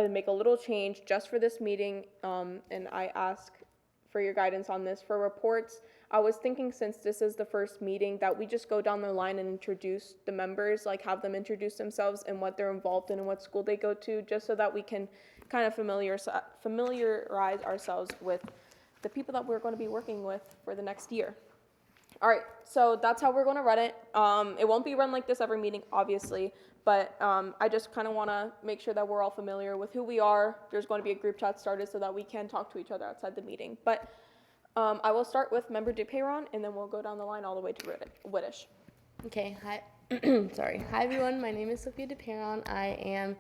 make a little change just for this meeting, and I ask for your guidance on this. For reports, I was thinking since this is the first meeting that we just go down the line and introduce the members, like have them introduce themselves and what they're involved in and what school they go to, just so that we can kind of familiarize ourselves with the people that we're going to be working with for the next year. All right, so that's how we're going to run it. It won't be run like this every meeting, obviously, but I just kind of want to make sure that we're all familiar with who we are. There's going to be a group chat started so that we can talk to each other outside the meeting. But I will start with Member DePeyron, and then we'll go down the line all the way to Whittish. Okay, hi. Sorry. Hi, everyone. My name is Sophia DePeyron. I am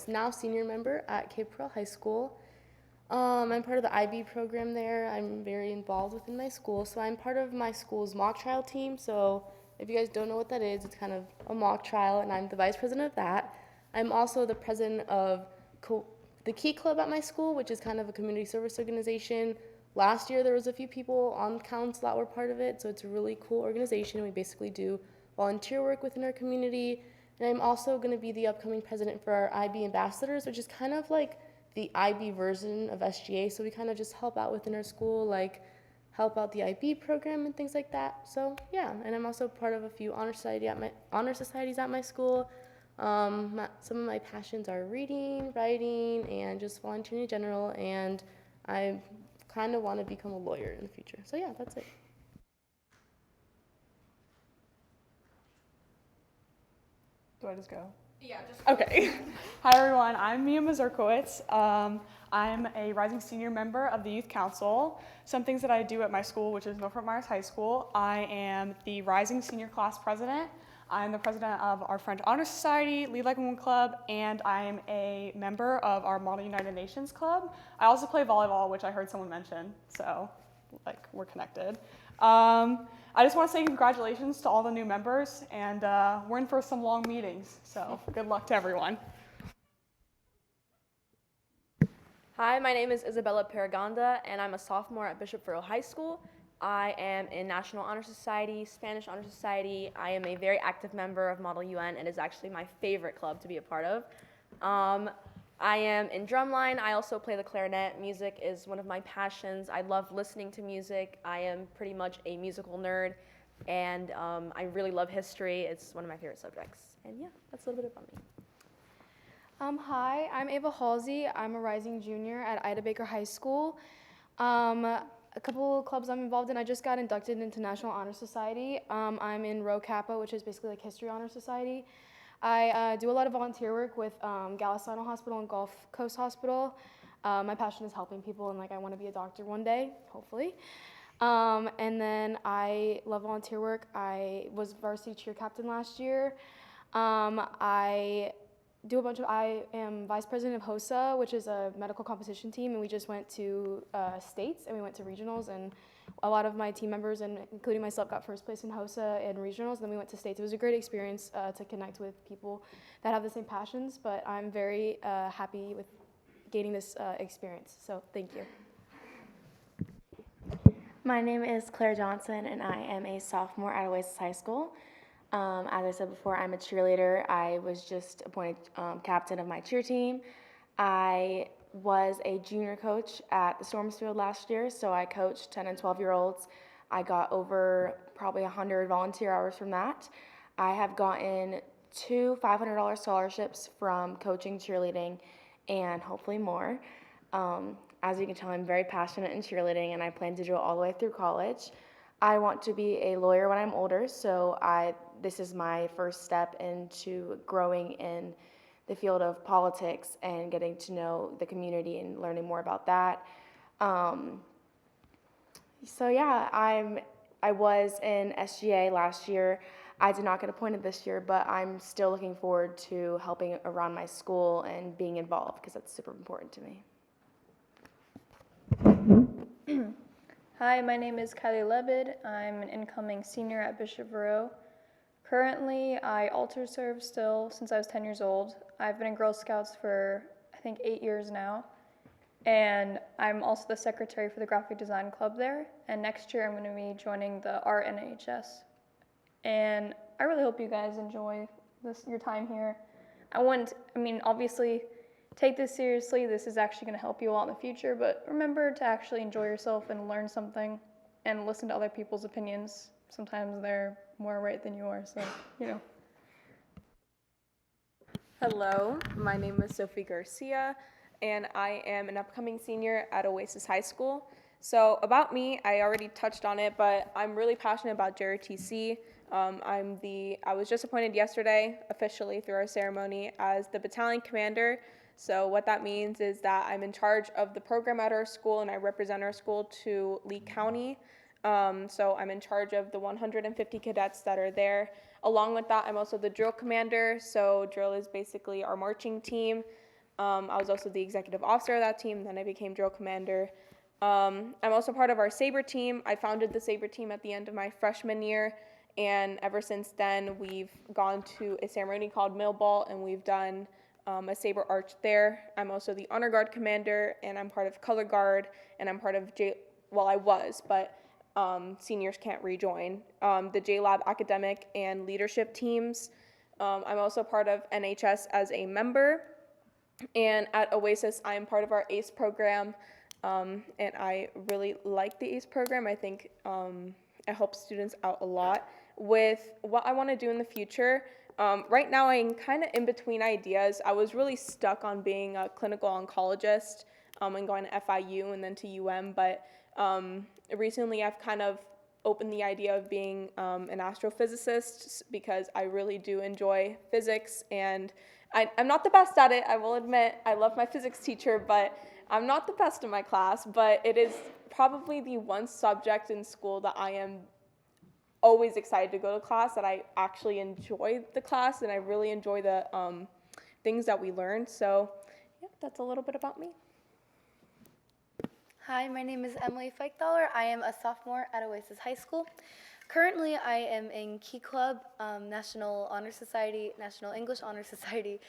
now senior member at Cape Coral High School. I'm part of the IB program there. I'm very involved within my school. So I'm part of my school's mock trial team. So if you guys don't know what that is, it's kind of a mock trial, and I'm the vice president of that. I'm also the president of the Key Club at my school, which is kind of a community service organization. Last year, there was a few people on council that were part of it, so it's a really cool organization. We basically do volunteer work within our community. And I'm also going to be the upcoming president for our IB ambassadors, which is kind of like the IB version of SGA. So we kind of just help out within our school, like help out the IB program and things like that. So yeah, and I'm also part of a few honor societies at my school. Some of my passions are reading, writing, and just volunteering in general. And I kind of want to become a lawyer in the future. So yeah, that's it. Do I just go? Yeah, just Okay. Hi, everyone. I'm Mia Mazurkowitz. I'm a rising senior member of the Youth Council. Some things that I do at my school, which is Norfolk Myers High School, I am the rising senior class president. I'm the president of our French Honor Society, Lead Like a Woman Club, and I am a member of our Model United Nations Club. I also play volleyball, which I heard someone mention, so like we're connected. I just want to say congratulations to all the new members, and we're in for some long meetings, so good luck to everyone. Hi, my name is Isabella Paragonda, and I'm a sophomore at Bishop Furrow High School. I am in National Honor Society, Spanish Honor Society. I am a very active member of Model UN, and is actually my favorite club to be a part of. I am in drumline. I also play the clarinet. Music is one of my passions. I love listening to music. I am pretty much a musical nerd, and I really love history. It's one of my favorite subjects. And yeah, that's a little bit about me. Hi, I'm Ava Halsey. I'm a rising junior at Ida Baker High School. A couple clubs I'm involved in. I just got inducted into National Honor Society. I'm in Rho Kappa, which is basically like History Honor Society. I do a lot of volunteer work with Golisano Hospital and Gulf Coast Hospital. My passion is helping people, and like I want to be a doctor one day, hopefully. And then I love volunteer work. I was varsity cheer captain last year. I am vice president of HOSA, which is a medical competition team, and we just went to states and we went to regionals, and a lot of my team members, and including myself, got first place in HOSA and regionals, and then we went to states. It was a great experience to connect with people that have the same passions, but I'm very happy with gaining this experience, so thank you. My name is Claire Johnson, and I am a sophomore at Oasis High School. As I said before, I'm a cheerleader. I was just appointed captain of my cheer team. I was a junior coach at the Stormsfield last year, so I coached 10 and 12-year-olds. I got over probably 100 volunteer hours from that. I have gotten 2 $500 scholarships from coaching cheerleading, and hopefully more. As you can tell, I'm very passionate in cheerleading, and I plan to do it all the way through college. I want to be a lawyer when I'm older, so this is my first step into growing in the field of politics and getting to know the community and learning more about that. So yeah, I was in SGA last year. I did not get appointed this year, but I'm still looking forward to helping around my school and being involved because that's super important to me. Hi, my name is Kylie Lebed. I'm an incoming senior at Bishop Furrow. Currently, I altar serve still since I was 10 years old. I've been in Girl Scouts for, I think, 8 years now. And I'm also the secretary for the graphic design club there. And next year, I'm going to be joining the art NHS. And I really hope you guys enjoy your time here. Obviously, take this seriously. This is actually going to help you a lot in the future. But remember to actually enjoy yourself and learn something and listen to other people's opinions. Sometimes they're more right than you are, so, you know. Hello, my name is Sophie Garcia, and I am an upcoming senior at Oasis High School. So about me, I already touched on it, but I'm really passionate about JRTC. I was just appointed yesterday, officially through our ceremony, as the battalion commander. So what that means is that I'm in charge of the program at our school, and I represent our school to Lee County. So I'm in charge of the 150 cadets that are there. Along with that, I'm also the drill commander. So drill is basically our marching team. I was also the executive officer of that team, then I became drill commander. I'm also part of our Sabre team. I founded the Sabre team at the end of my freshman year, and ever since then, we've gone to a ceremony called Millball, and we've done a Sabre Arch there. I'm also the Honor Guard commander, and I'm part of Color Guard, and I'm part of I was, but seniors can't rejoin, the JLab academic and leadership teams. I'm also part of NHS as a member, and at Oasis, I am part of our ACE program, and I really like the ACE program. I think it helps students out a lot with what I want to do in the future. Right now, I'm kind of in between ideas. I was really stuck on being a clinical oncologist and going to FIU and then to UM, but recently I've kind of opened the idea of being an astrophysicist because I really do enjoy physics, and I'm not the best at it, I will admit. I love my physics teacher, but I'm not the best in my class, but it is probably the one subject in school that I am always excited to go to class, that I actually enjoy the class, and I really enjoy the things that we learn. So yeah, that's a little bit about me. Hi, my name is Emily Feichthaler. I am a sophomore at Oasis High School. Currently, I am in Key Club, National Honor Society, National English Honor Society,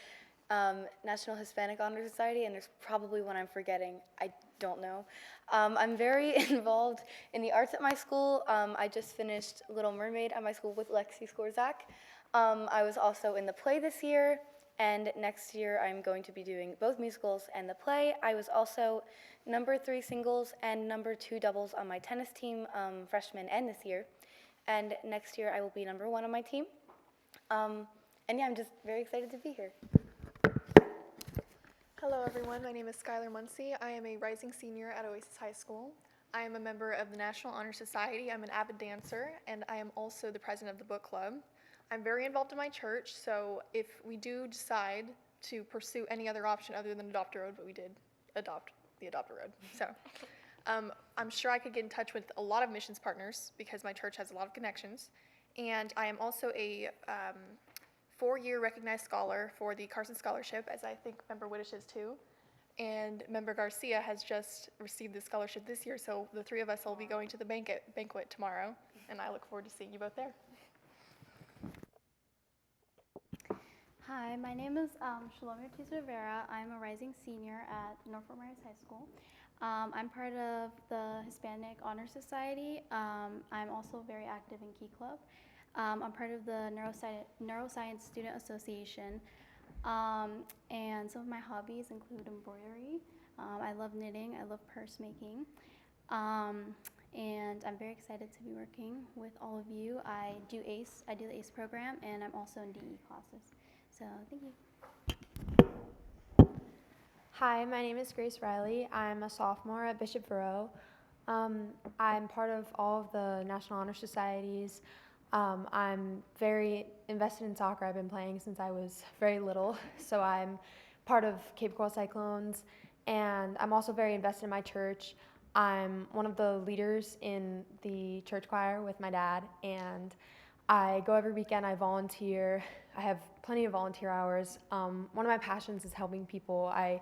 National Hispanic Honor Society, and there's probably one I'm forgetting. I don't know. I'm very involved in the arts at my school. I just finished Little Mermaid at my school with Lexi Skorzak. I was also in the play this year, and next year I'm going to be doing both musicals and the play. I was also number 3 singles and number 2 doubles on my tennis team, freshman and this year. And next year I will be number 1 on my team. And yeah, I'm just very excited to be here. Hello everyone, my name is Skylar Muncie. I am a rising senior at Oasis High School. I am a member of the National Honor Society. I'm an avid dancer, and I am also the president of the book club. I'm very involved in my church, so if we do decide to pursue any other option other than adopt a road, but we did adopt the Adopt a Road. So I'm sure I could get in touch with a lot of missions partners because my church has a lot of connections. And I am also a 4-year recognized scholar for the Carson Scholarship, as I think Member Whittish is too. And Member Garcia has just received the scholarship this year, so the 3 of us will be going to the banquet tomorrow, and I look forward to seeing you both there. Hi, my name is Shalom Ortiz Rivera. I'm a rising senior at Norfolk Myers High School. I'm part of the Hispanic Honor Society. I'm also very active in Key Club. I'm part of the Neuroscience Student Association. And some of my hobbies include embroidery. I love knitting. I love purse making. And I'm very excited to be working with all of you. I do the ACE program, and I'm also in DE classes. So thank you. Hi, my name is Grace Riley. I'm a sophomore at Bishop Verot. I'm part of all of the National Honor Societies. I'm very invested in soccer. I've been playing since I was very little. So I'm part of Cape Coral Cyclones, and I'm also very invested in my church. I'm one of the leaders in the church choir with my dad, and I go every weekend. I volunteer. I have plenty of volunteer hours. One of my passions is helping people. I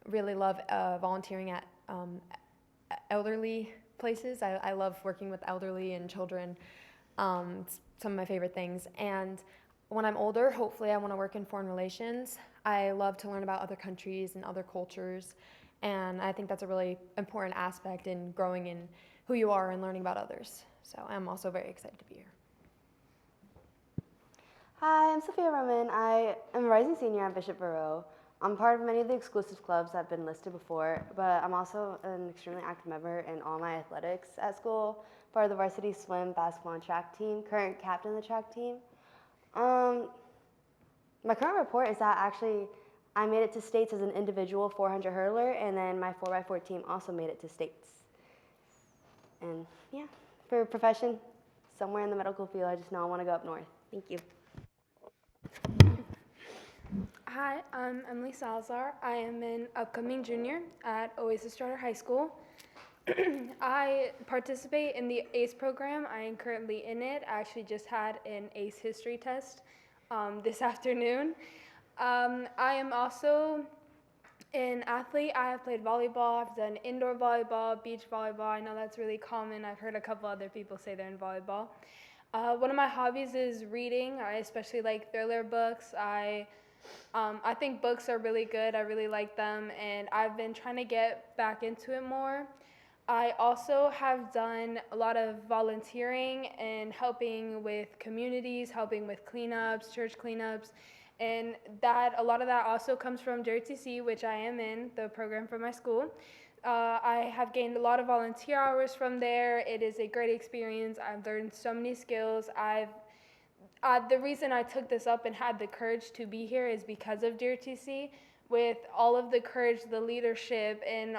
really love volunteering at elderly places. I love working with elderly and children. It's some of my favorite things. And when I'm older, hopefully I want to work in foreign relations. I love to learn about other countries and other cultures. And I think that's a really important aspect in growing in who you are and learning about others. So I'm also very excited to be here. Hi, I'm Sophia Roman. I am a rising senior at Bishop Verot. I'm part of many of the exclusive clubs that have been listed before, but I'm also an extremely active member in all my athletics at school, part of the varsity swim, basketball, and track team, current captain of the track team. My current report is that actually I made it to states as an individual 400 hurdler, and then my 4x4 team also made it to states. And yeah, for a profession, somewhere in the medical field, I just know I want to go up north. Thank you. Hi, I'm Emily Salazar. I am an upcoming junior at Oasis Charter High School. I participate in the ACE program. I am currently in it. I actually just had an ACE history test this afternoon. I am also an athlete. I have played volleyball. I've done indoor volleyball, beach volleyball. I know that's really common. I've heard a couple other people say they're in volleyball. One of my hobbies is reading. I especially like thriller books. I think books are really good. I really like them, and I've been trying to get back into it more. I also have done a lot of volunteering and helping with communities, helping with cleanups, church cleanups, and a lot of that also comes from JRTC, which I am in, the program for my school. I have gained a lot of volunteer hours from there. It is a great experience. I've learned so many skills. The reason I took this up and had the courage to be here is because of JRTC, with all of the courage, the leadership, and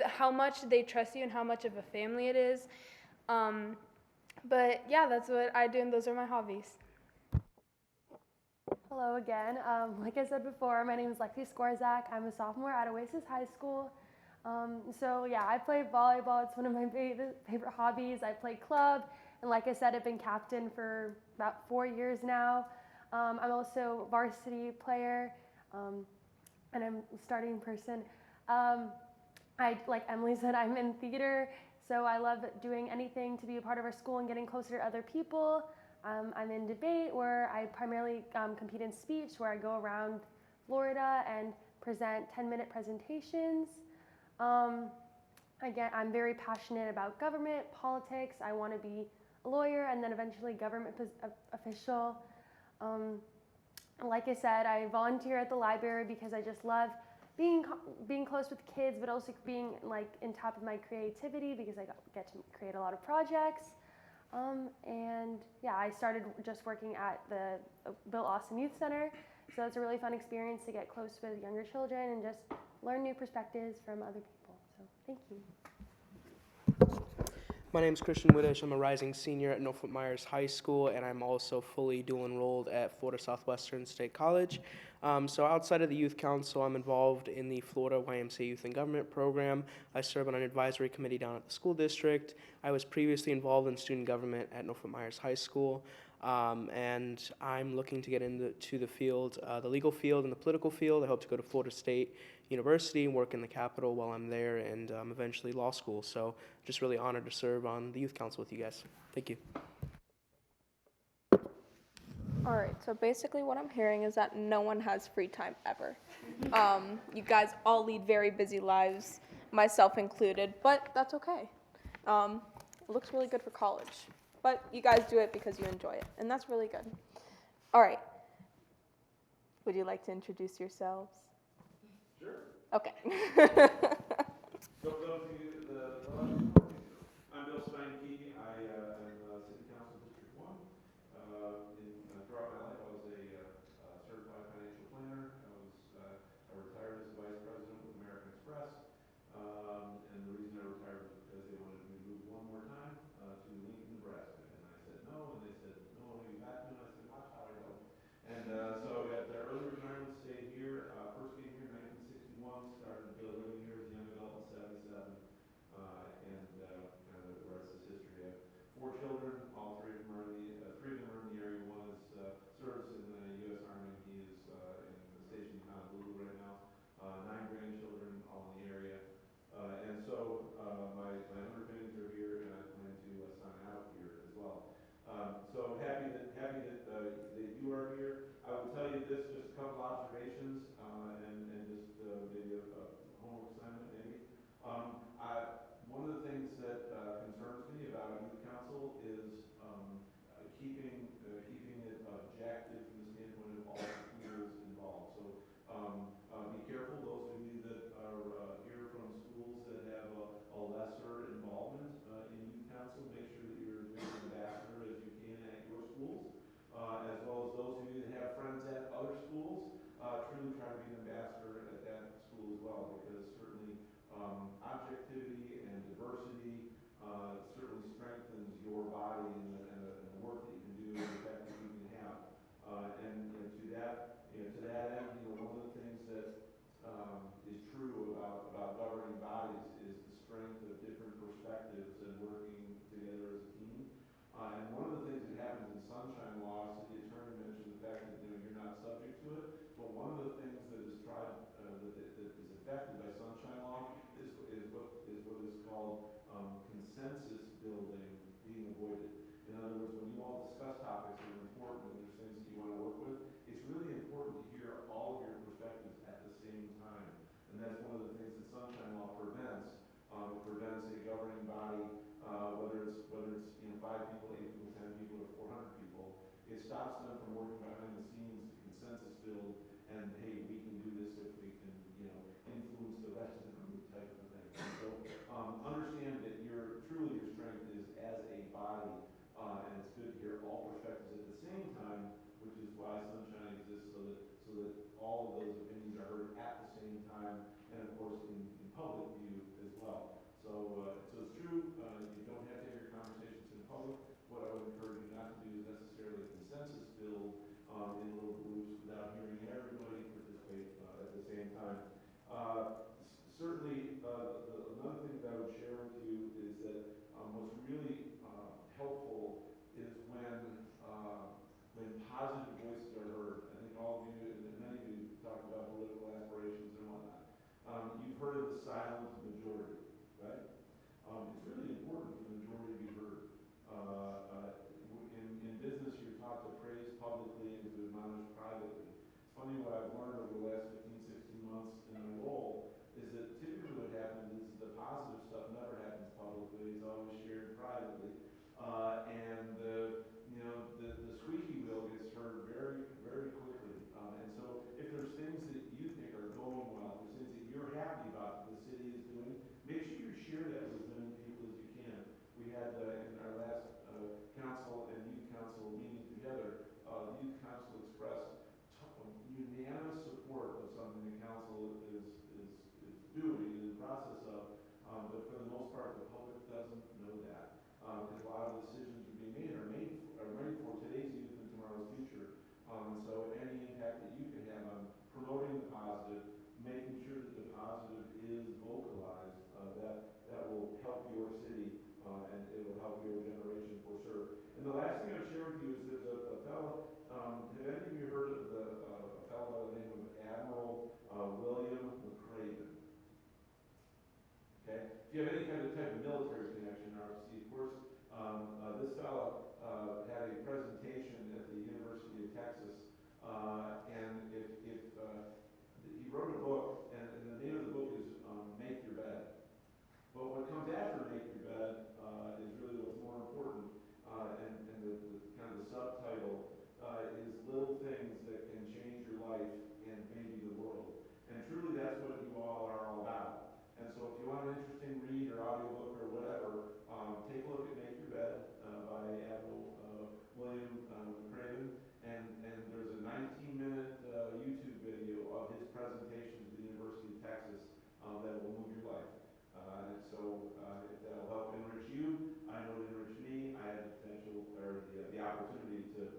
how much they trust you and how much of a family it is. But yeah, that's what I do, and those are my hobbies. Hello again. Like I said before, my name is Lexi Skorzak. I'm a sophomore at Oasis High School. So yeah, I play volleyball. It's one of my favorite hobbies. I play club, and like I said, I've been captain for about 4 years now. I'm also a varsity player, and I'm a starting person. Like Emily said, I'm in theater, so I love doing anything to be a part of our school and getting closer to other people. I'm in debate, where I primarily compete in speech, where I go around Florida and present 10-minute presentations. Again, I'm very passionate about government, politics. I want to be a lawyer and then eventually government official. Like I said, I volunteer at the library because I just love being close with kids, but also being like in top of my creativity because I get to create a lot of projects. And yeah, I started just working at the Bill Austin Youth Center, so it's a really fun experience to get close with younger children and just learn new perspectives from other people. So thank you. My name is Christian Widdish. I'm a rising senior at Norfolk Myers High School, and I'm also fully dual enrolled at Florida Southwestern State College. So outside of the Youth Council, I'm involved in the Florida YMCA Youth and Government Program. I serve on an advisory committee down at the school district. I was previously involved in student government at Norfolk Myers High School. And I'm looking to get into the field, the legal field and the political field. I hope to go to Florida State University and work in the Capitol while I'm there, and eventually law school. So just really honored to serve on the Youth Council with you guys. Thank you. All right, so basically what I'm hearing is that no one has free time ever. You guys all lead very busy lives, myself included, but that's okay. It looks really good for college, but you guys do it because you enjoy it, and that's really good. All right. Would you like to introduce yourselves? Sure. Okay. I'm Bill Steinke. I am City Council District 1. Throughout my life, I was a certified financial planner. I retired as a vice president with American Express. And the reason I retired was because they wanted me to move one more time to Lincoln, Nebraska. And I said no, and they said, no, you got to. And I said, watch how I go. And so at the early retirement, stayed here. First came here in 1961, started living here as a young adult in 77. And kind of the rest is history. I have 4 children. All 3 of them are in the area. One is serves in the U.S. Army. He is stationed in Honolulu right now. 9 grandchildren, all in the area. And so my underpinnings are here, and I plan to sign out here as well. So happy that you are here. I will tell you this, just a couple observations, and just maybe a homework assignment, maybe. One of the things that concerns me about youth council is keeping it objective from the standpoint of all schools involved. So be careful, those of you that are here from schools that have a lesser involvement in youth council, make sure that you're as big an ambassador as you can at your schools, as well as those of you that have friends at other schools. Truly try to to be an ambassador at that school as well, because certainly objectivity and diversity certainly strengthens your body and the work that you can do and the impact that you can have. And to that end, one of the things that is true about governing bodies is the strength of different perspectives and working together as a team. And one of the things that happens in sunshine law, city attorney mentioned the fact that you're not subject to it, but one of the things that is tried that is affected by sunshine law is what is called consensus building being avoided. In other words, when you all discuss topics that are important and there's things that you want to work with, it's really important to hear all of your perspectives at the same time. And that's one of the things that sunshine law prevents. It prevents a governing body, whether it's 5 people, 8 people, 10 people, or 400 people. It stops them from working behind the scenes to consensus build and, hey, we can do this if we can, influence the rest of the group type of thing. So understand that truly your strength is as a body, and it's good to hear all perspectives at the same time, which is why sunshine exists, so that all of those opinions are heard at the same time, and of course in public view as well. So it's true, you don't have to have your conversations in public. What I would encourage you not to do is necessarily consensus build in little groups without hearing everybody participate at the same time. Certainly, another thing that I would share with you is that what's really helpful is when positive voices are heard. I think all of you, and many of you, talked about political aspirations and whatnot. You've heard of the silent majority, right? It's really important for the majority to be heard. In business, you're taught to praise publicly and to admonish privately. It's funny what I've learned over the last 15, 16 months in my role is that typically what happens is the positive stuff never happens publicly. It's always shared privately. And the squeaky wheel gets heard very, very quickly. And so if there's things that you think are going well, if there's things that you're happy about that the city is doing, make sure you share that with as many people as you can. We had in our last council and youth council meeting together, the youth council expressed unanimous support of something the council is doing in the process of, but for the most part, the public doesn't know that. Because a lot of the decisions that are being made are made for today's youth and tomorrow's future. So any impact that you can have on promoting the positive, making sure that the positive is vocalized, that will help your city and it will help your generation for sure. And the last thing I'll share with you is there's a fellow, have any of you heard of a fellow by the name of Admiral William McRaven? Okay? If you have any kind of type of military connection, RFC, of course, this fellow had a presentation at the University of Texas, and he wrote a book, and the name of the book is Make Your Bed. But what comes after Make Your Bed is really what's more important, and the kind of the subtitle is Little Things That Can Change Your Life and Maybe the World. And truly that's what you all are all about. And so if you want an interesting read or audiobook or whatever, take a look at Make Your Bed by Admiral William McRaven. And there's a 19-minute YouTube video of his presentation to the University of Texas that will move your life. And so if that'll help enrich you, I know it enriched me. I had the potential or the opportunity to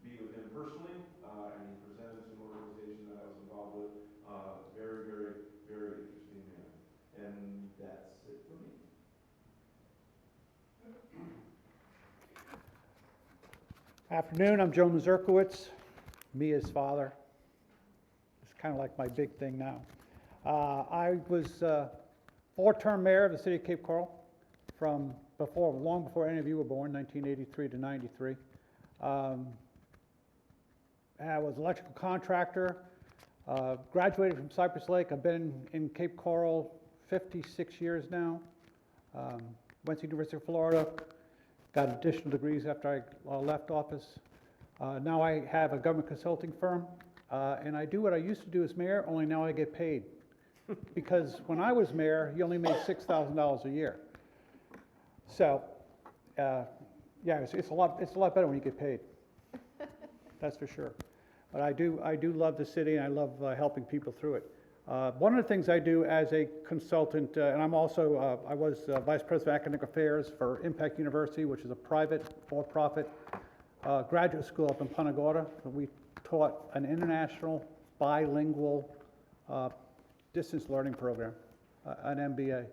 be with him personally, and he presented to an organization that I was involved with. Very, very, very interesting man. And that's it for me. Afternoon, I'm Joe Mazurkowitz, Mia's father. It's kind of like my big thing now. I was 4-term mayor of the city of Cape Coral from long before any of you were born, 1983 to 93. I was an electrical contractor, graduated from Cypress Lake. I've been in Cape Coral 56 years now. Went to the University of Florida, got additional degrees after I left office. Now I have a government consulting firm, and I do what I used to do as mayor, only now I get paid. Because when I was mayor, you only made $6,000 a year. So, yeah, it's a lot better when you get paid. That's for sure. but I do love the city, and I love helping people through it. One of the things I do as a consultant, and I'm also, I was Vice President of Academic Affairs for Impact University, which is a private, for-profit graduate school up in Punta Gorda. We taught an international, bilingual distance learning program, an MBA,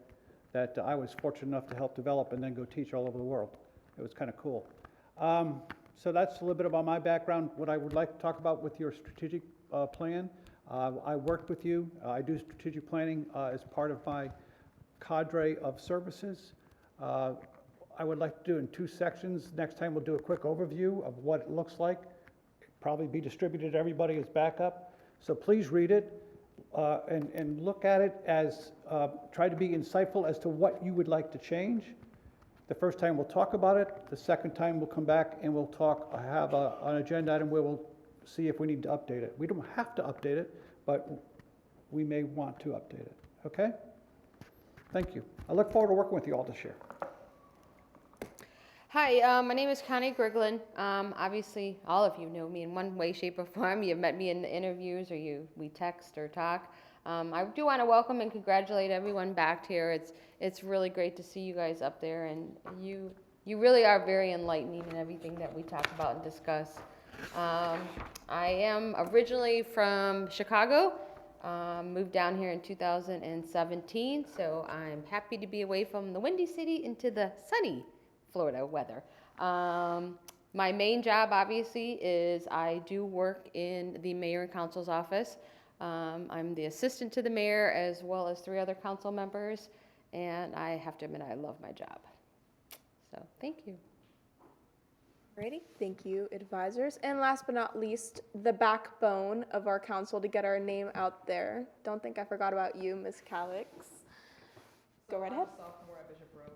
that I was fortunate enough to help develop and then go teach all over the world. It was kind of cool. So that's a little bit about my background. What I would like to talk about with your strategic plan, I worked with you. I do strategic planning as part of my cadre of services. I would like to do it in 2 sections. Next time we'll do a quick overview of what it looks like. Probably be distributed to everybody as backup. So please read it and look at it as, try to be insightful as to what you would like to change. The first time we'll talk about it. The second time we'll come back and we'll have an agenda item where we'll see if we need to update it. We don't have to update it, but we may want to update it. Okay? Thank you. I look forward to working with you all this year. Hi, my name is Connie Griglin. Obviously, all of you know me in one way, shape, or form. You've met me in the interviews, or we text or talk. I do want to welcome and congratulate everyone back here. It's really great to see you guys up there, and you really are very enlightening in everything that we talk about and discuss. I am originally from Chicago, moved down here in 2017, so I'm happy to be away from the windy city into the sunny Florida weather. My main job, obviously, is I do work in the mayor and council's office. I'm the assistant to the mayor as well as 3 other council members, and I have to admit I love my job. So thank you. Alrighty, thank you, advisors. And last but not least, the backbone of our council to get our name out there. Don't think I forgot about you, Ms. Calix. Go right ahead. Sophomore at Bishop Rowe.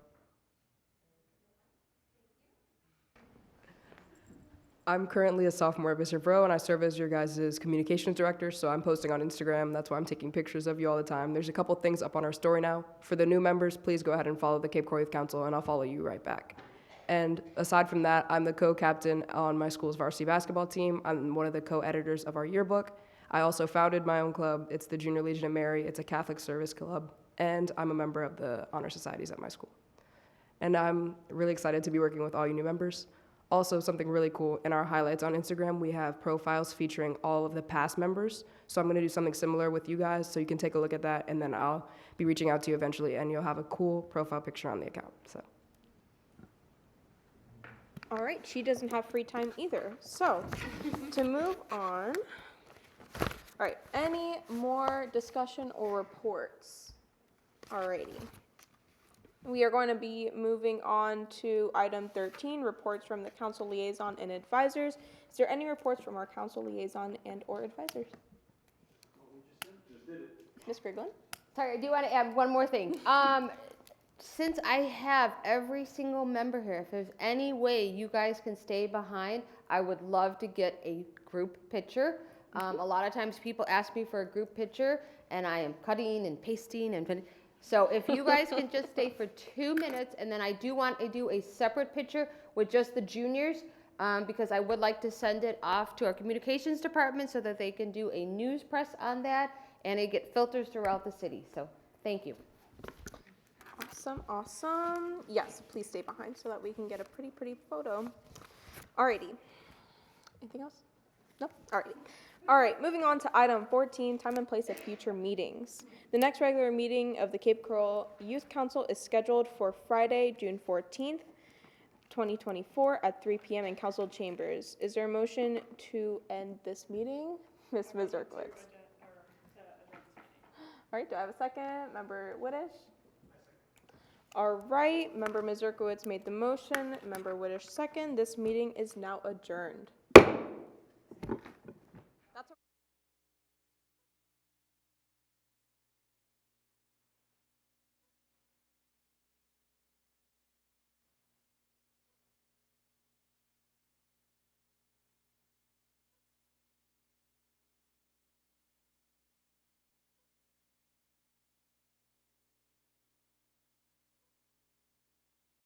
I'm currently a sophomore at Bishop Rowe, and I serve as your guys' communications director, so I'm posting on Instagram. That's why I'm taking pictures of you all the time. There's a couple things up on our story now. For the new members, please go ahead and follow the Cape Coral Youth Council, and I'll follow you right back. And aside from that, I'm the co-captain on my school's varsity basketball team. I'm one of the co-editors of our yearbook. I also founded my own club. It's the Junior Legion of Mary. It's a Catholic service club, and I'm a member of the honor societies at my school. And I'm really excited to be working with all you new members. Also, something really cool, in our highlights on Instagram, we have profiles featuring all of the past members. So I'm gonna do something similar with you guys, so you can take a look at that, and then I'll be reaching out to you eventually, and you'll have a cool profile picture on the account, so. All right, she doesn't have free time either. So, to move on. All right, any more discussion or reports? Alrighty. We are going to be moving on to item 13, reports from the council liaison and advisors. Is there any reports from our council liaison and or advisors? Ms. Griglin? Sorry, I do want to add one more thing. Since I have every single member here, if there's any way you guys can stay behind, I would love to get a group picture. A lot of times people ask me for a group picture, and I am cutting and pasting and so if you guys can just stay for 2 minutes, and then I do want to do a separate picture with just the juniors, because I would like to send it off to our communications department so that they can do a news press on that, and it get filters throughout the city. So thank you. Awesome, awesome. Yes, please stay behind so that we can get a pretty photo. Alrighty. Anything else? No? Alrighty. All right, moving on to item 14, time and place of future meetings. The next regular meeting of the Cape Coral Youth Council is scheduled for Friday, June 14th, 2024 at 3 p.m. in council chambers. Is there a motion to end this meeting? Ms. Mazurkowitz. All right, do I have a second? Member Widdish? All right, Member Mazurkowitz made the motion. Member Widdish second. This meeting is now adjourned.